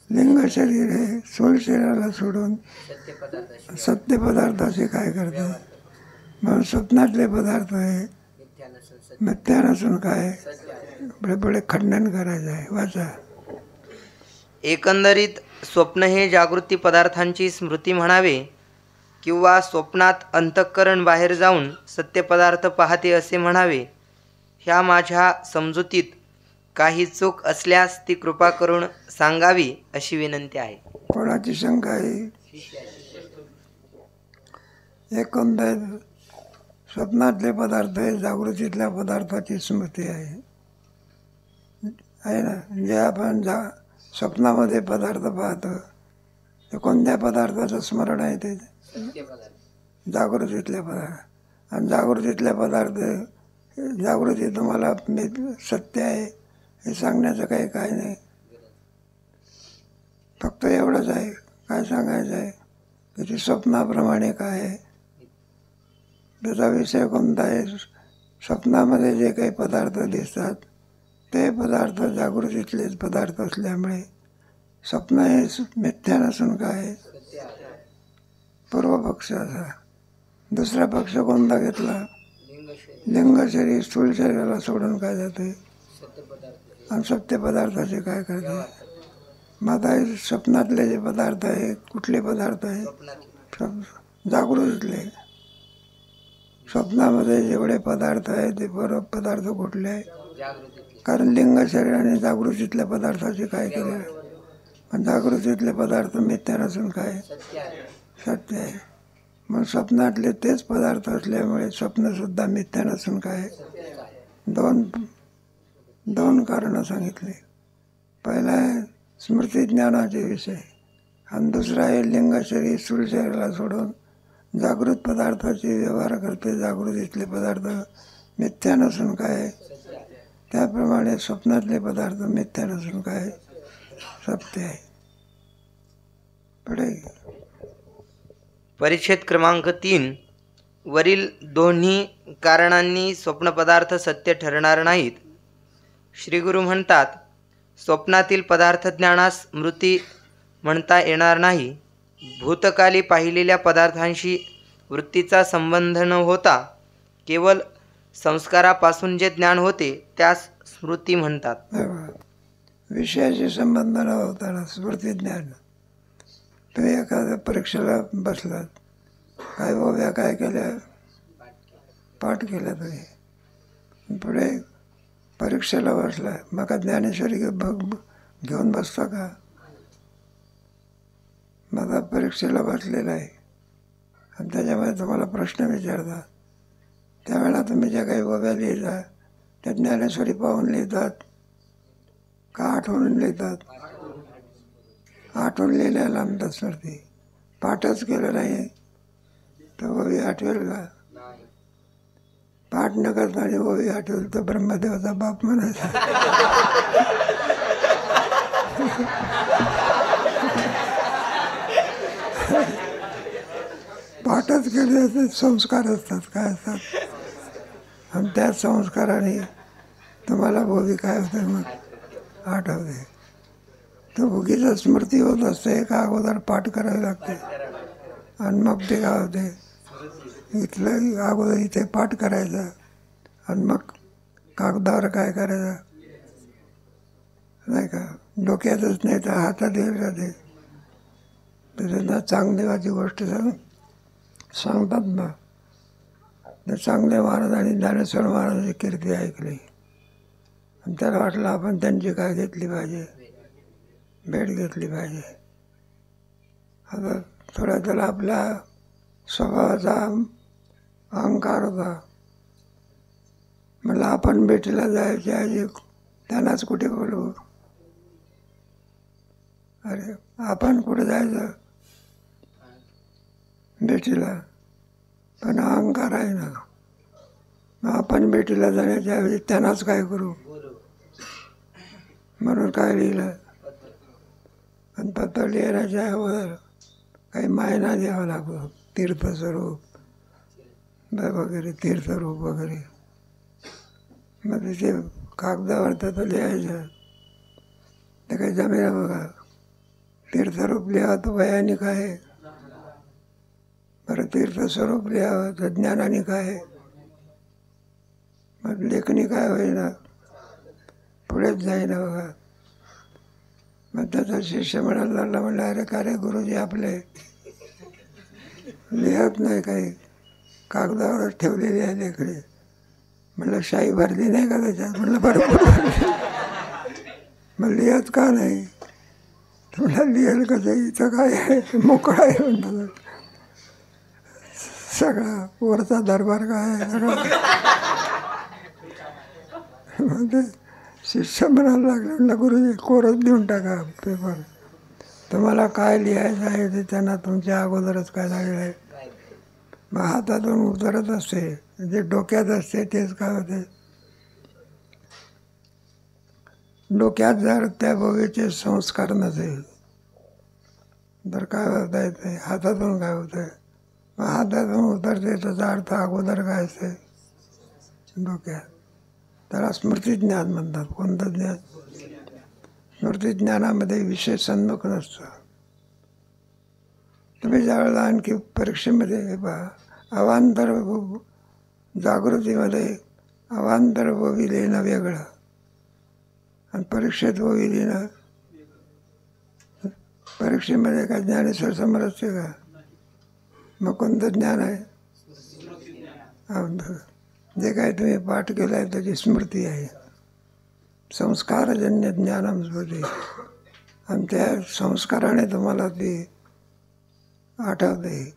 लिंग शरीर हे स्थूल शरीराला सोडून सत्य पदार्थाचे काय करते. म्हणून स्वप्नातले पदार्थ हे मिथ्या नसून काय, बडे खंडन करायचं आहे. वाचा. एकंदरीत स्वप्न हे जागृती पदार्थांची स्मृती म्हणावे, किंवा स्वप्नात अंतःकरण बाहेर जाऊन सत्य पदार्थ पाहते असे म्हणावे. ह्या माझ्या समजुतीत काही चूक असल्यास ती कृपा करून सांगावी अशी विनंती आहे. कोणाची शंका आहे. एकंदर स्वप्नातले पदार्थ हे जागृतीतल्या पदार्थाची स्मृती आहे ना. जे आपण स्वप्नामध्ये पदार्थ पाहतो ते कोणत्या पदार्थाचं स्मरण आहे, ते जागृतीतल्या पदार्थ. आणि जागृतीतल्या पदार्थ, जागृती तुम्हाला सत्य आहे हे सांगण्याचं काही काय नाही. फक्त एवढंच आहे, काय सांगायचं आहे की ते स्वप्नाप्रमाणे काय आहे, त्याचा विषय कोणता आहे. स्वप्नामध्ये जे काही पदार्थ दिसतात ते पदार्थ जागृतीतलेच पदार्थ असल्यामुळे स्वप्न हे मिथ्या नसून काय, पूर्वपक्ष असा. दुसरा पक्ष कोणता घेतला, लिंग शरीर स्थूल शरीराला सोडून काय जाते, आणि सत्य पदार्थाचे काय करते. मग आता स्वप्नातले जे पदार्थ आहे, कुठले पदार्थ आहे, जागृतीतले. स्वप्नामध्ये जेवढे पदार्थ आहे ते पूर्व पदार्थ कुठले आहे, कारण लिंग शरीर आणि जागृतीतल्या पदार्थाचे काय केले. पण जागृतीतले पदार्थ मिथ्या नसून काय, सत्य आहे. मग स्वप्नातले तेच पदार्थ असल्यामुळे स्वप्नसुद्धा मिथ्या नसून काय. दोन कारणं सांगितली. पहिला आहे स्मृतिज्ञानाचे विषय, आणि दुसरा आहे लिंग शरीर स्थूल शरीराला सोडून जागृत पदार्थाचे व्यवहार करते. जागृतीतले पदार्थ मिथ्या नसून काय, त्याप्रमाणे स्वप्नातले पदार्थ मिथ्या नसून काय, सत्य आहे. पुढे परिच्छेद क्रमांक 3. वरील दोन्ही कारणांनी स्वप्नपदार्थ सत्य ठरणार नाहीत. श्रीगुरु म्हणतात, स्वप्नातील पदार्थ ज्ञानास स्मृती म्हणता येणार नाही. भूतकाली पाहिलेल्या पदार्थांशी वृत्तीचा संबंध न होता केवळ संस्कारापासून जे ज्ञान होते त्यास स्मृती म्हणतात. विषयाशी संबंध न होताना स्मृती ज्ञान. तुम्ही एखाद्या परीक्षेला बसलात, काय ओव्या काय केल्या, पाठ केल्या तुम्ही, पुढे परीक्षेला बसला, मग ज्ञानेश्वरी घेऊन बसता का? माझा परीक्षेला बसलेला आहे आणि त्याच्यामध्ये तुम्हाला प्रश्न विचारतात, त्यावेळेला तुम्ही ज्या काही ओव्या लिहिता त्या ज्ञानेश्वरी पाहून लिहितात का आठवून लिहितात? आठवून लिहिल्याला म्हणतात स्मृती. पाठच केलं नाही तर ओवी आठवेल का? पाठ न करताना ओवी आठवेल तर ब्रह्मदेवाचा बाप म्हणायचा. पाठच केले ते संस्कार असतात, काय असतात, आणि त्या संस्काराने तुम्हाला ओवी काय होते, मग आठवते. तर उगीच स्मृती होत असते का अगोदर पाठ करावी लागते आणि मग ते काय होते, इथलं अगोदर इथे पाठ करायचं आणि मग कागदावर काय करायचं, नाही का? डोक्यातच नाही तर हातात येईल का ते? त्यांना चांगदेवाची गोष्ट सांगतात ना, ते चांगले महाराज आणि ज्ञानेश्वर महाराजांची कीर्ती ऐकली आणि त्याला वाटलं आपण त्यांची काय घेतली पाहिजे, भेट घेतली पाहिजे. आता थोडा त्याला आपल्या स्वभावाचा अहंकार होता. म्हणलं आपण भेटीला जायच्या ऐवजी त्यांनाच कुठे बोलवू, अरे आपण कुठे जायचं भेटीला, पण अहंकार आहे ना. मग आपण भेटीला जाण्याच्या ऐवजी त्यांनाच काय करू, म्हणून काय लिहिलं, आणि पत्र लिहिण्याच्या अगोदर काही मायना द्यावा लागतो, तीर्थस्वरूप वगैरे, तीर्थरूप वगैरे. मग तिथे कागदावर तर लिहायचं, ते काही जमेना बघा. तीर्थरूप लिहा तर वयाने काय, बरं तीर्थस्वरूप लिहावं तर ज्ञानाने काय, मग लेखणी काय होईना, पुढेच जाईना बघा. मग त्याचा शिष्य म्हणायला लागला, म्हणलं अरे का रे गुरुजी आपले लिहत नाही काही, कागदावरच ठेवलेली आहे लेखणी. म्हणलं शाई भरली नाही का त्याच्यात? म्हणलं बरोबर. मग लिहत का नाही? म्हणलं लिहेल कसं, इथं काय आहे, मोकळा आहे म्हणतात, सगळा वरचा दरबार काय आहे सगळा. मग ते शिष्य म्हणायला लागले, म्हणलं गुरुजी कोरच देऊन टाका पेपर, तुम्हाला काय लिहायचं आहे ते त्यांना तुमच्या अगोदरच काय झालेलं आहे. मग हातातून उतरत असते, जे डोक्यात असते तेच काय होते, डोक्यात जर त्या ओवीचे संस्कार नसेल तर काय होत आहे, ते हातातून काय होत आहे. मग हातातून उतरते त्याचा अर्थ अगोदर काय असते, डोक्यात. त्याला स्मृतिज्ञान म्हणतात. कोणतं ज्ञान? स्मृतिज्ञानामध्ये विषय सन्मुख नसतं. तुम्ही ज्यावेळेला आणखी परीक्षेमध्ये पहा, अवांतर जागृतीमध्ये अवांतर ओवी लिहिणं वेगळं आणि परीक्षेत ओवी लिहिणं. परीक्षेमध्ये काय ज्ञानेश्वर समोर असते का? मग कोणतं ज्ञान आहे? जे काय तुम्ही पाठ केलं आहे त्याची स्मृती आहे. संस्कारजन्य ज्ञानम स्मृती, आणि त्या संस्काराने तुम्हाला ती आठवते.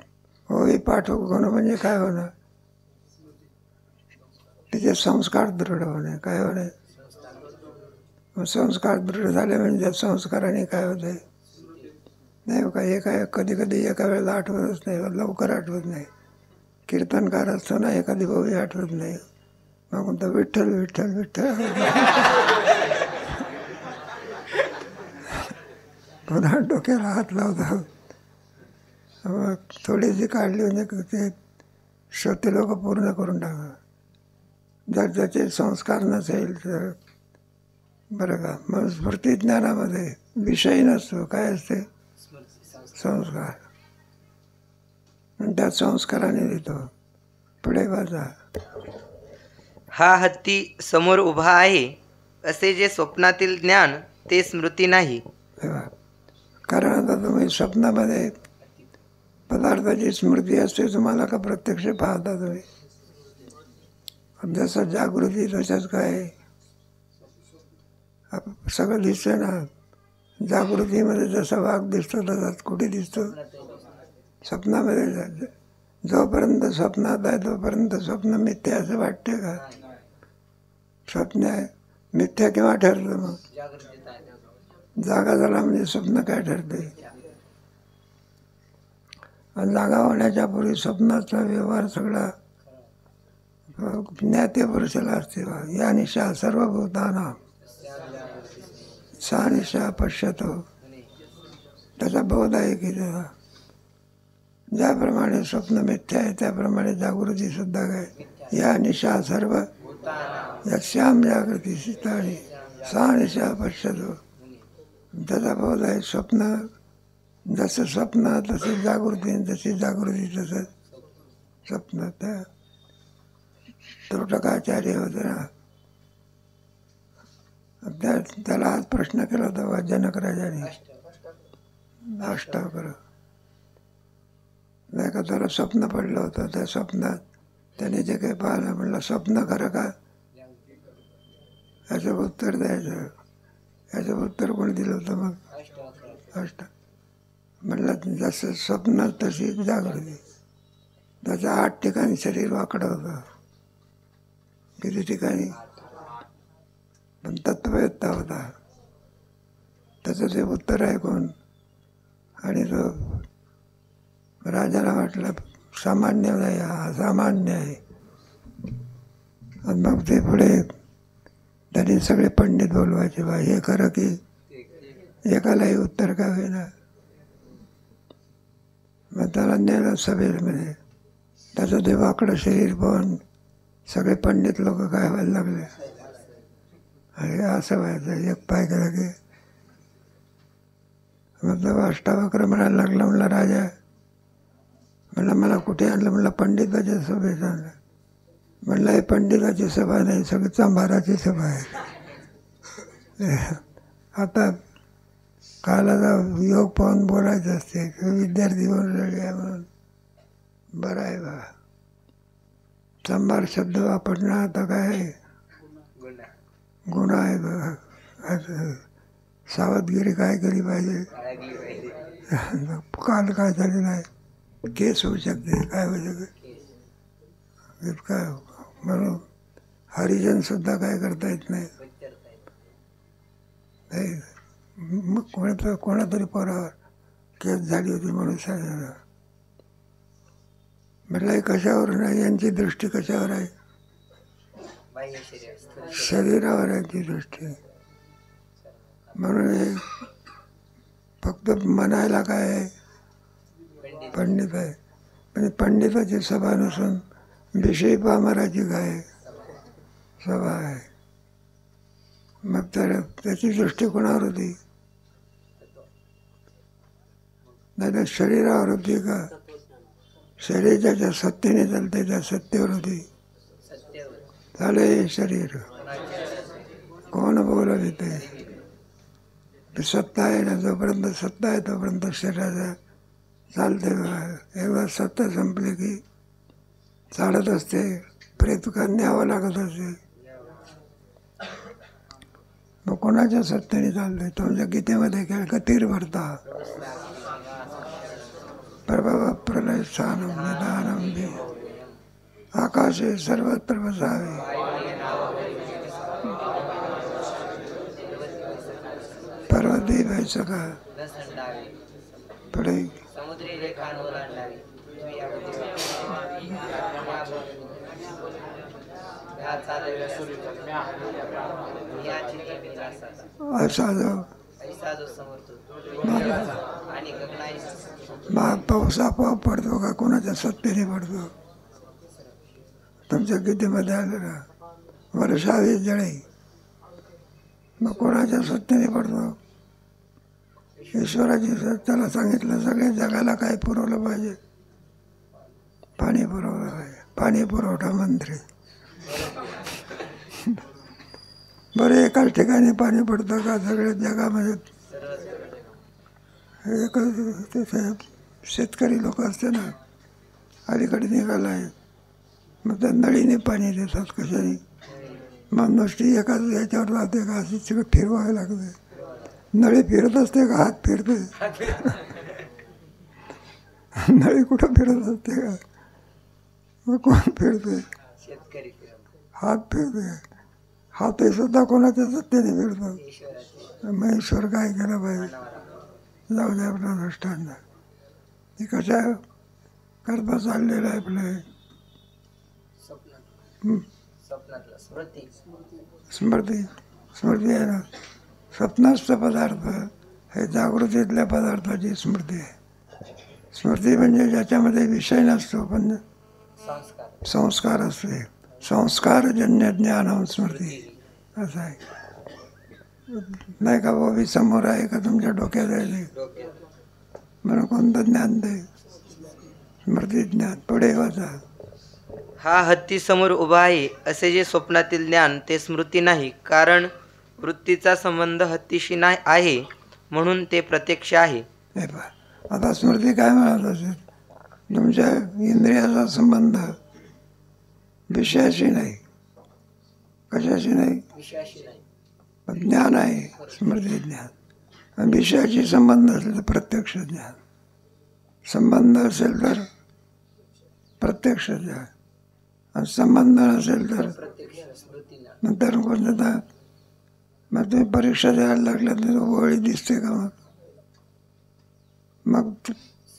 ओवी पाठ होणं म्हणजे काय होणं, तिचे संस्कार दृढ होणे. काय होणे? संस्कार दृढ झाले म्हणजे त्या संस्काराने काय होते, नाही का? हे काय कधी कधी एका वेळेला आठवतच नाही, लवकर आठवत नाही. कीर्तनकार असताना एखादी ओवी आठवत नाही, मग म्हणतो विठ्ठल विठ्ठल विठ्ठल, पुन्हा डोक्याला हात लावतो. मग थोडीशी काढली म्हणजे ते श्रोते लोक पूर्ण करून टाका. जर त्याचे संस्कार नसेल तर बरं का. मग स्मृती ज्ञानामध्ये विषय नसतो, काय असते, संस्कार. आणि त्या संस्काराने देतो. पुढे वाचा. हा हत्ती समोर उभा आहे असे जे स्वप्नातील ज्ञान ते स्मृती नाही. कारण आता तुम्ही स्वप्नामध्ये पदार्थाची स्मृती असते तुम्हाला का प्रत्यक्ष पाहता तुम्ही? जसं जागृती तसंच काय सगळं दिसतं ना. जागृतीमध्ये जसा वाघ दिसतो तसाच कुठे दिसतो? स्वप्नामध्ये. जोपर्यंत स्वप्नात आहे तोपर्यंत स्वप्न मिथ्या असं वाटते का? स्वप्न आहे मिथ्या केव्हा ठरतं? मग जागा झाला म्हणजे स्वप्न काय ठरते? आणि जागा होण्याच्या पूर्वी स्वप्नाचा व्यवहार सगळा ज्ञाते पुरुषाला असते. या निशा सर्वभूतानां सा निशा पश्यतो. त्याचा बोध आहे की त्याला ज्याप्रमाणे स्वप्न मिथ्या आहे त्याप्रमाणे जागृती सुद्धा काय. या निशा सर्व यस्याम जागृती सिताणी सा निशा पश्यतो. त्याचा बोध आहे. स्वप्न जसं स्वप्न तसं जागृती, जशी जागृती तसं स्वप्न. त्या त्रोटकाचार्य होते ना, त्याला आज प्रश्न केला होता जनक राजाने. अष्टावक्र नाही का, त्याला स्वप्न पडलं होतं. त्या स्वप्नात त्याने जे काही पाहिलं म्हणलं स्वप्न खरं का? याचं उत्तर द्यायचं. याचं उत्तर कोणी दिलं होतं? मग म्हणलं जसं स्वप्न तशी जागृती. त्याचं 8 ठिकाणी शरीर वाकडं होतं. किती ठिकाणी? पण तत्ववेत्ता होता. त्याचं ते उत्तर आहे कोण? आणि तो राजाला वाटलं सामान्य नाही, हा असामान्य आहे. आणि मग ते पुढे त्यांनी सगळे पंडित बोलवायचे. बा हे खरं की? एकालाही उत्तर का होईना. मग त्याला नेलं सभेमध्ये. त्याचं ते वाकडं शरीर पाहून सगळे पंडित लोक काय व्हायला लागले. अरे असं व्हायचं, एक पाय केला की. मतलब अष्टावक्र म्हणायला लागला. म्हणलं राजा, म्हणलं मला कुठे आणलं? म्हणलं पंडिताच्या सभेत आणलं. म्हणलं हे पंडिताची सभा नाही, सगळी चांभाराची सभा आहे. आता कालाचा योग पाहून बोलायचं असते. विद्यार्थी म्हणून आहे म्हणून बरं आहे बा. चांभार शब्द वापरणं आता काय आहे? गुन्हा आहे बघा. सावधगिरी काय केली पाहिजे? काल काय झालेलं आहे, केस होऊ शकते, काय होऊ शकते काय. म्हणून हरिजन सुद्धा काय करता येत नाही. मग कोणातरी पोरावर केस झाली होती म्हणून सांगितलं. म्हटलं हे कशावर नाही? यांची दृष्टी कशावर आहे? शरीरावर यांची दृष्टी. म्हणून हे फक्त म्हणायला काय आहे? पंडित आहे. पण पंडिताची सभा नसून विषयी पामराची काय सभा आहे. मग त्याची दृष्टी कोणावर होती? नाही तर शरीरावर होती का? शरीर ज्याच्या सत्तेने चालते त्या सत्तेवर होती. झाले शरीर कोण बोलत ते सत्ता आहे ना. जोपर्यंत सत्ता आहे तोपर्यंत शरीराचा चालते. एकदा सत्ता संपली की चालत असते. प्रेत का न्यावं लागत असते. मग कोणाच्या सत्तेने चालते? तुमच्या गीतेमध्ये खेळ का तीर भरता प्रभव प्रलय स्थानम निदानम दे आकाशे सर्वत्र बसावे. पर्वती व्हायचं का पुढे असा जो पाऊस आपोआप पडतो का? कोणाच्या सत्तेने पडतो? तुमच्या गीतेमध्ये आलं ना, वर्षावी जळे. मग कोणाच्या सत्तेने पडतो? ईश्वराची त्याला सांगितलं सगळ्या जगाला काय पुरवलं पाहिजे? पाणी पुरवलं पाहिजे. पाणी पुरवठा मंत्री. बरं एकाच ठिकाणी पाणी पडतं का सगळ्या जगामध्ये? एकच शेतकरी लोक असते ना, अलीकडे निघाला आहे. मग त्या नळीने पाणी देतात. कशाने? मग नुसती एकाच याच्यावर राहते का अशी सगळं फिरवावे लागते. नळी फिरत असते का हात फिरते? नळी कुठं फिरत असते का? मग कोण फिरते? हात फिरते. हातही सुद्धा कोणाच्या सत्तेने फिरतात. मग ईश्वर काय केलं पाहिजे? जाऊ दे आपला दृष्टांत. हे कशा करता चाललेलं आहे आपलं? स्मृती. स्मृती आहे ना, स्वप्नस्थ पदार्थ हे जागृतीतल्या पदार्थाची स्मृती आहे. स्मृती म्हणजे ज्याच्यामध्ये विषय नसतो पण संस्कार असते. संस्कारजन्य ज्ञान स्मृती असं आहे. नाही का बाबी समोर आहे का तुमच्या डोक्यात आहे ते म्हणून कोणतं ज्ञान ते स्मृती ज्ञान. पुढे वाचा. हा हत्ती समोर उभा आहे असे जे स्वप्नातील ज्ञान ते स्मृती नाही, कारण वृत्तीचा संबंध हत्तीशी नाही आहे म्हणून ते प्रत्यक्ष आहे. हे पहा, आता स्मृती काय म्हणत असेल? तुमच्या इंद्रियाचा संबंध विषयाशी नाही. कशाशी नाही? पण ज्ञान आहे स्मृती ज्ञान. आणि विषयाशी संबंध असेल तर प्रत्यक्ष ज्ञान. संबंध असेल तर प्रत्यक्ष ज्ञान, आणि संबंध नसेल तर नंतर कोणतं. मग तुम्ही परीक्षा द्यायला लागल्या तर ओळी दिसते का? मग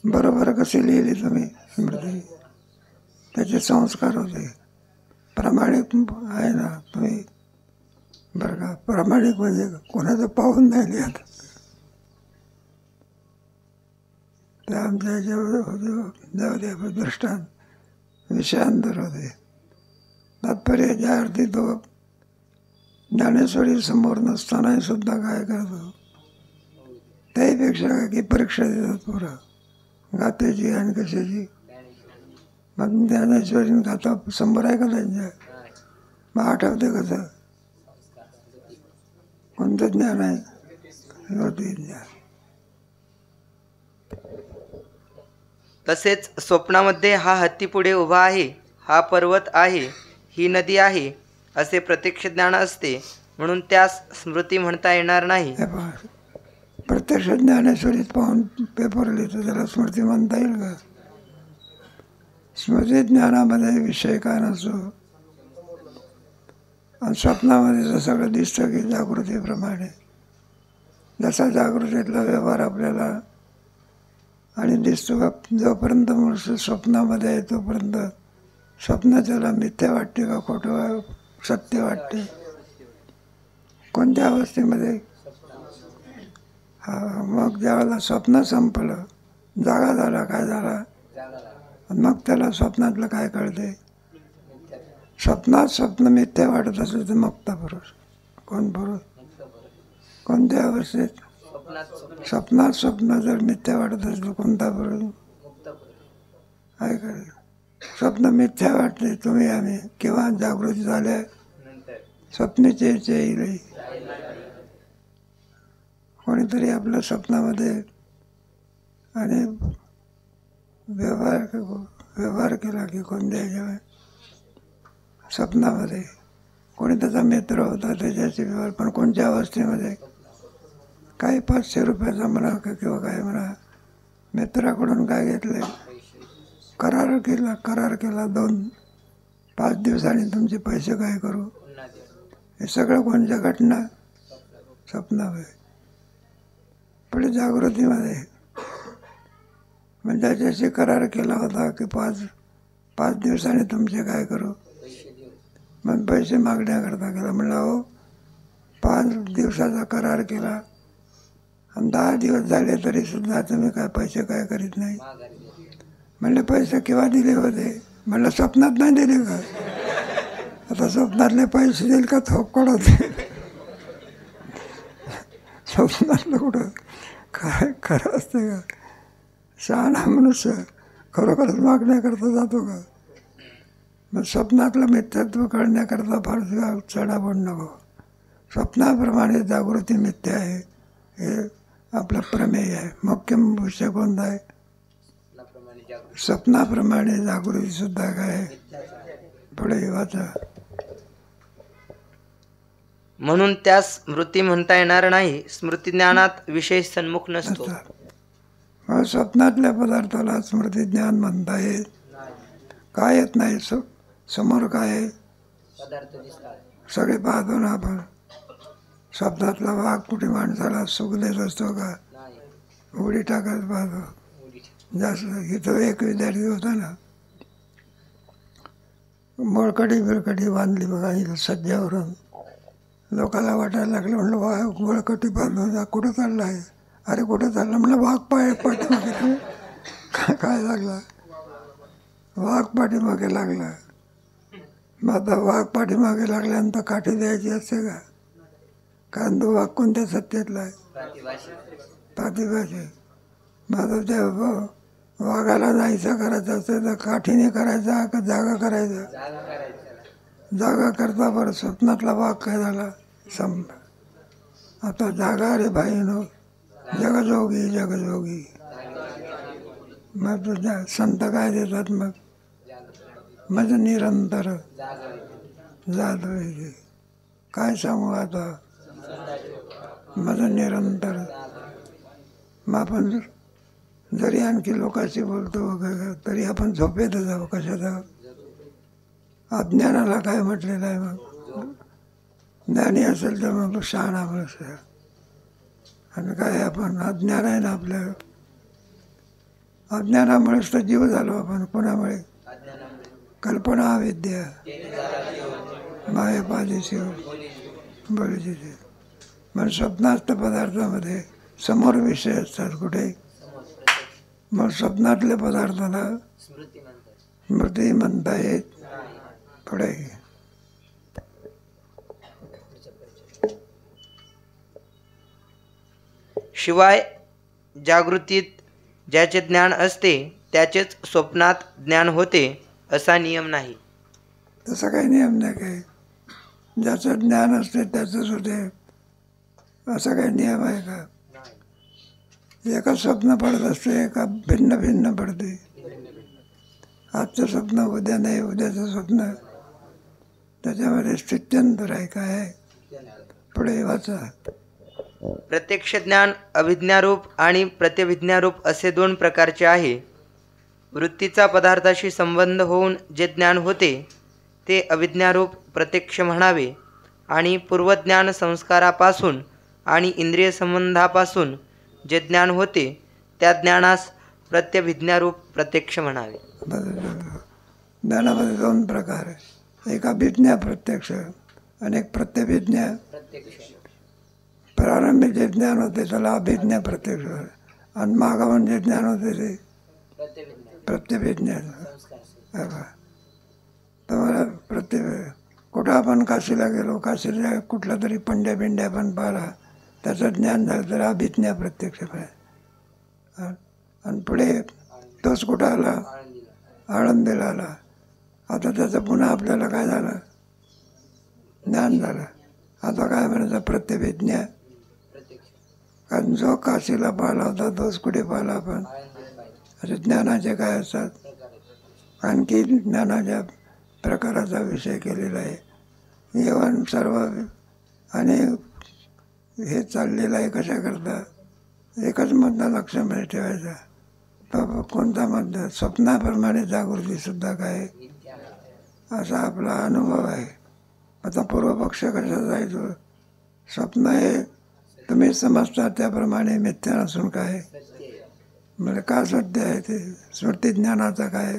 बरोबर कशी लिहिली तुम्ही स्मृती? त्याचे संस्कार होते. प्रामाणिक आहे ना तुम्ही? बरं का, प्रामाणिक म्हणजे कोणाचं पाहून नाही लिहत. ते आमच्या याच्यावर होते. जाऊ दे दृष्टांत विषयांतर होते. तात्पर्य ज्या अर्थी तो ज्ञानेश्वरी समोर नसतानाही सुद्धा काय करतो? त्याहीपेक्षा काय की परीक्षा देतात पोरं गातेची आणि कशाची. मग ज्ञानेश्वरीने गाता समोर आहे का त्यांच्या? मग आठवते कसं? कोणतं ज्ञान आहे? स्मृती ज्ञान. तसेच स्वप्नामध्ये हा हत्ती पुढे उभा आहे, हा पर्वत आहे, ही नदी आहे असे प्रत्यक्ष ज्ञान असते म्हणून त्यास स्मृती म्हणता येणार नाही. प्रत्यक्ष ज्ञानेश्वरीत पाहून पेपर लिहितो त्याला स्मृती म्हणता येईल का? स्मृती ज्ञानामध्ये विषय काय नसतो. आणि स्वप्नामध्ये तर सगळं दिसतं की जागृतीप्रमाणे. जसा जागृतीतला व्यवहार आपल्याला आणि दिसतो का, जोपर्यंत मनुष्य स्वप्नामध्ये आहे तोपर्यंत स्वप्न त्याला मिथ्या वाटते का खोटं सत्य वाटते? कोणत्या अवस्थेमध्ये? हा, मग ज्यावेळेला स्वप्न संपलं, जागा झाला, काय झाला, मग त्याला स्वप्नातलं काय कळते? स्वप्नात स्वप्न मिथ्या वाटत असेल तर मुक्ता पुरुष. कोण पुरुष? कोणत्या अवस्थेत? स्वप्नात स्वप्न जर मिथ्या वाटत असेल तर कोणता पुरुष? काय करेल? स्वप्न मिथ्या वाटते तुम्ही आम्ही किंवा जागृती झाल्या स्वप्नाचे येईल. कोणीतरी आपल्या स्वप्नामध्ये आणि व्यवहार केला की कोणत्या ह्याच्यावर स्वप्नामध्ये कोणी त्याचा मित्र होता त्याच्याशी व्यवहार, पण कोणत्या अवस्थेमध्ये? काही 500 रुपयाचा म्हणा किंवा काय म्हणा, मित्राकडून काय घेतले? करार केला 2-5 दिवसांनी तुमचे पैसे काय करू? हे सगळं कोणत्या घटना? स्वप्नामध्ये. पुढे जागृतीमध्ये म्हणजे त्याच्याशी करार केला होता की 5 दिवसांनी तुमचे काय करू? मग पैसे मागण्याकरता केला. म्हणलं हो 5 दिवसाचा करार केला आणि 10 दिवस झाले तरी सुद्धा तुम्ही काय पैसे काय करीत नाही. म्हणले पैसे केव्हा दिले होते? म्हणलं स्वप्नात नाही दिले का? आता स्वप्नातले पैसे देईल का थोपकडत? स्वप्नातलं कुठं काय खरं असते का? शहाणा मनुष्य खरोखरच मागण्याकरता जातो का? मग स्वप्नातलं मिथ्यात्व कळण्याकरता फार चढावड नको. स्वप्नाप्रमाणे जागृती मिथ्या आहे हे आपलं प्रमेय आहे. मुख्य विषय कोणता आहे? स्वप्नाप्रमाणे जागृती सुद्धा काय आहे? पुढे वाचा. म्हणून त्यास स्मृती म्हणता येणार नाही. स्मृती ज्ञानात विषय सन्मुख नसतो. मग स्वप्नातल्या पदार्थाला स्मृती ज्ञान म्हणता येत काय येत नाही. समोर काय आहे सगळे पाहतो ना आपण. स्वप्नातला वाघ कुठे माणसाला सुख देत असतो का? उडी टाकत पाहतो. जास्त इथं एक विद्यार्थी होता ना, बळकटी बिळकटी बांधली बघा इथं सज्जावरून. लोकांना वाटायला लागलं, म्हणलं वाघ बळकटी बांधून कुठं चालला आहे? अरे कुठं चाललं? म्हणलं वाघ पाठीमागे. काय लागला? वाघ पाठीमागे लागला. मग आता वाघ पाठीमागे लागल्यानंतर काठी द्यायची असते का? कारण तो वाघ कोणत्या सत्तेतला आहे? प्रतिभाषे. मग आता त्या वाघाला जायचं करायचं असतं तर काठीने करायचा का जागा करायचा? जागा करता बरं. स्वप्नातला वाघ काय झाला? आता जागा रे भाई नो, जगजोगी जगजोगी. मग तुझ्या संत काय देतात मग? मज निरंतर जात होईल. काय सांगू आता? मज निरंतर. मग आपण जरी आणखी लोकांशी बोलतो वगैरे तरी आपण झोपेतच जाऊ. कशाचा? अज्ञानाला काय म्हटलेलं आहे? मग ज्ञानी असेल तर मग शहाणा मनुष्य. आणि काय आपण अज्ञान आहे ना आपल्या. अज्ञानामुळेच तर जीव झालो आपण. कोणामुळे? कल्पना विद्या मायेपादिशी बळीचे. मग स्वप्नास्थ पदार्थामध्ये समोर विषय असतात. कुठे? मग स्वप्नातल्या पदार्थाला स्मृती म्हणता येत. पुढे शिवाय जागृतीत ज्याचे ज्ञान असते त्याचेच स्वप्नात ज्ञान होते असा नियम नाही. तसा काही नियम नाही. काही ज्याचं ज्ञान असते त्याचंच होते असा काही नियम आहे का? एका स्वप्न पडत असते का भिन्न भिन्न पडते? आजचं स्वप्न उद्या नाही, उद्याचं स्वप्न. त्याच्यामध्ये स्थित्यंतर आहे. काय आहे? पुढे वाचा. प्रत्यक्ष ज्ञान अभिज्ञारूप आणि प्रत्यभिज्ञारूप असे दोन प्रकारचे आहे. वृत्तीचा पदार्थाशी संबंध होऊन जे ज्ञान होते ते अभिज्ञारूप प्रत्यक्ष म्हणावे आणि पूर्वज्ञान संस्कारापासून आणि इंद्रिय संबंधापासून जे ज्ञान होते त्या ज्ञानास प्रत्यभिज्ञारूप प्रत्यक्ष म्हणावे. ज्ञानामध्ये दोन प्रकार आहे. एक अभिज्ञा प्रत्यक्ष आणि एक प्रत्यभिज्ञा. प्रारंभी जे ज्ञान होते त्याला अभिज्ञा प्रत्यक्ष आणि मागावून जे ज्ञान होते ते प्रत्यभिज्ञा. तुम्हाला कुठं आपण काशीला गेलो, काशीला कुठला तरी पंड्या बिंड्या पण पाहिला त्याचं ज्ञान झालं तर अभिज्ञा प्रत्यक्ष पाहिजे. आणि पुढे तोच कुठं आला? आळंदीला आला. आता त्याचं पुन्हा आपल्याला काय झालं? ज्ञान झालं. आता काय म्हणायचं? प्रत्यभिज्ञा. कारण जो काशीला पाहिला होता तोच कुठे पाहिला आपण? असे ज्ञानाचे काय असतात? आणखी ज्ञानाच्या प्रकाराचा विषय केलेला आहे. येवन सर्व आणि हे चाललेलं आहे. कशाकरता? एकच मुद्दा लक्षामध्ये ठेवायचा. कोणता मुद्दा? स्वप्नाप्रमाणे जागृतीसुद्धा काय असा आपला अनुभव आहे. आता पूर्वपक्ष कसा जायचो? स्वप्न हे तुम्ही समजता त्याप्रमाणे मिथ्या नसून काय म्हणजे का सत्य आहे ते स्मृती ज्ञानाचा काय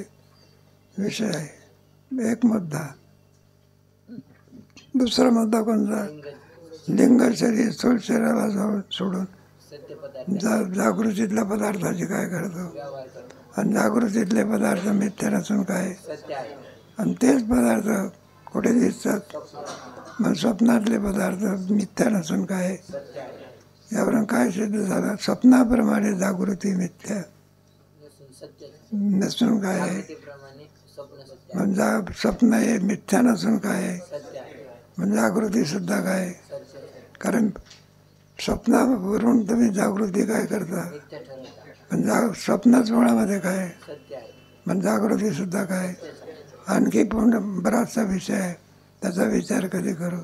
विषय आहे. एक मुद्दा. दुसरा मुद्दा कोणता? लिंग शरीर स्थूल शरीराला सोडून जागृतीतल्या पदार्थाची काय करतो? आणि जागृतीतले पदार्थ मिथ्या नसून काय आणि तेच पदार्थ कुठे दिसतात? मग स्वप्नातले पदार्थ मिथ्या नसून काय. यावरून काय सिद्ध झालं? स्वप्नाप्रमाणे जागृती मिथ्या नसून काय आहे. म्हणजे स्वप्न हे मिथ्या नसून काय आहे. म्हणजे जागृतीसुद्धा काय. कारण स्वप्नावरून तुम्ही जागृती काय करता? म्हणजे स्वप्नाच मुळामध्ये काय म्हणजे जागृतीसुद्धा काय. आणखी पण बराचसा विषय आहे त्याचा विचार कधी करू.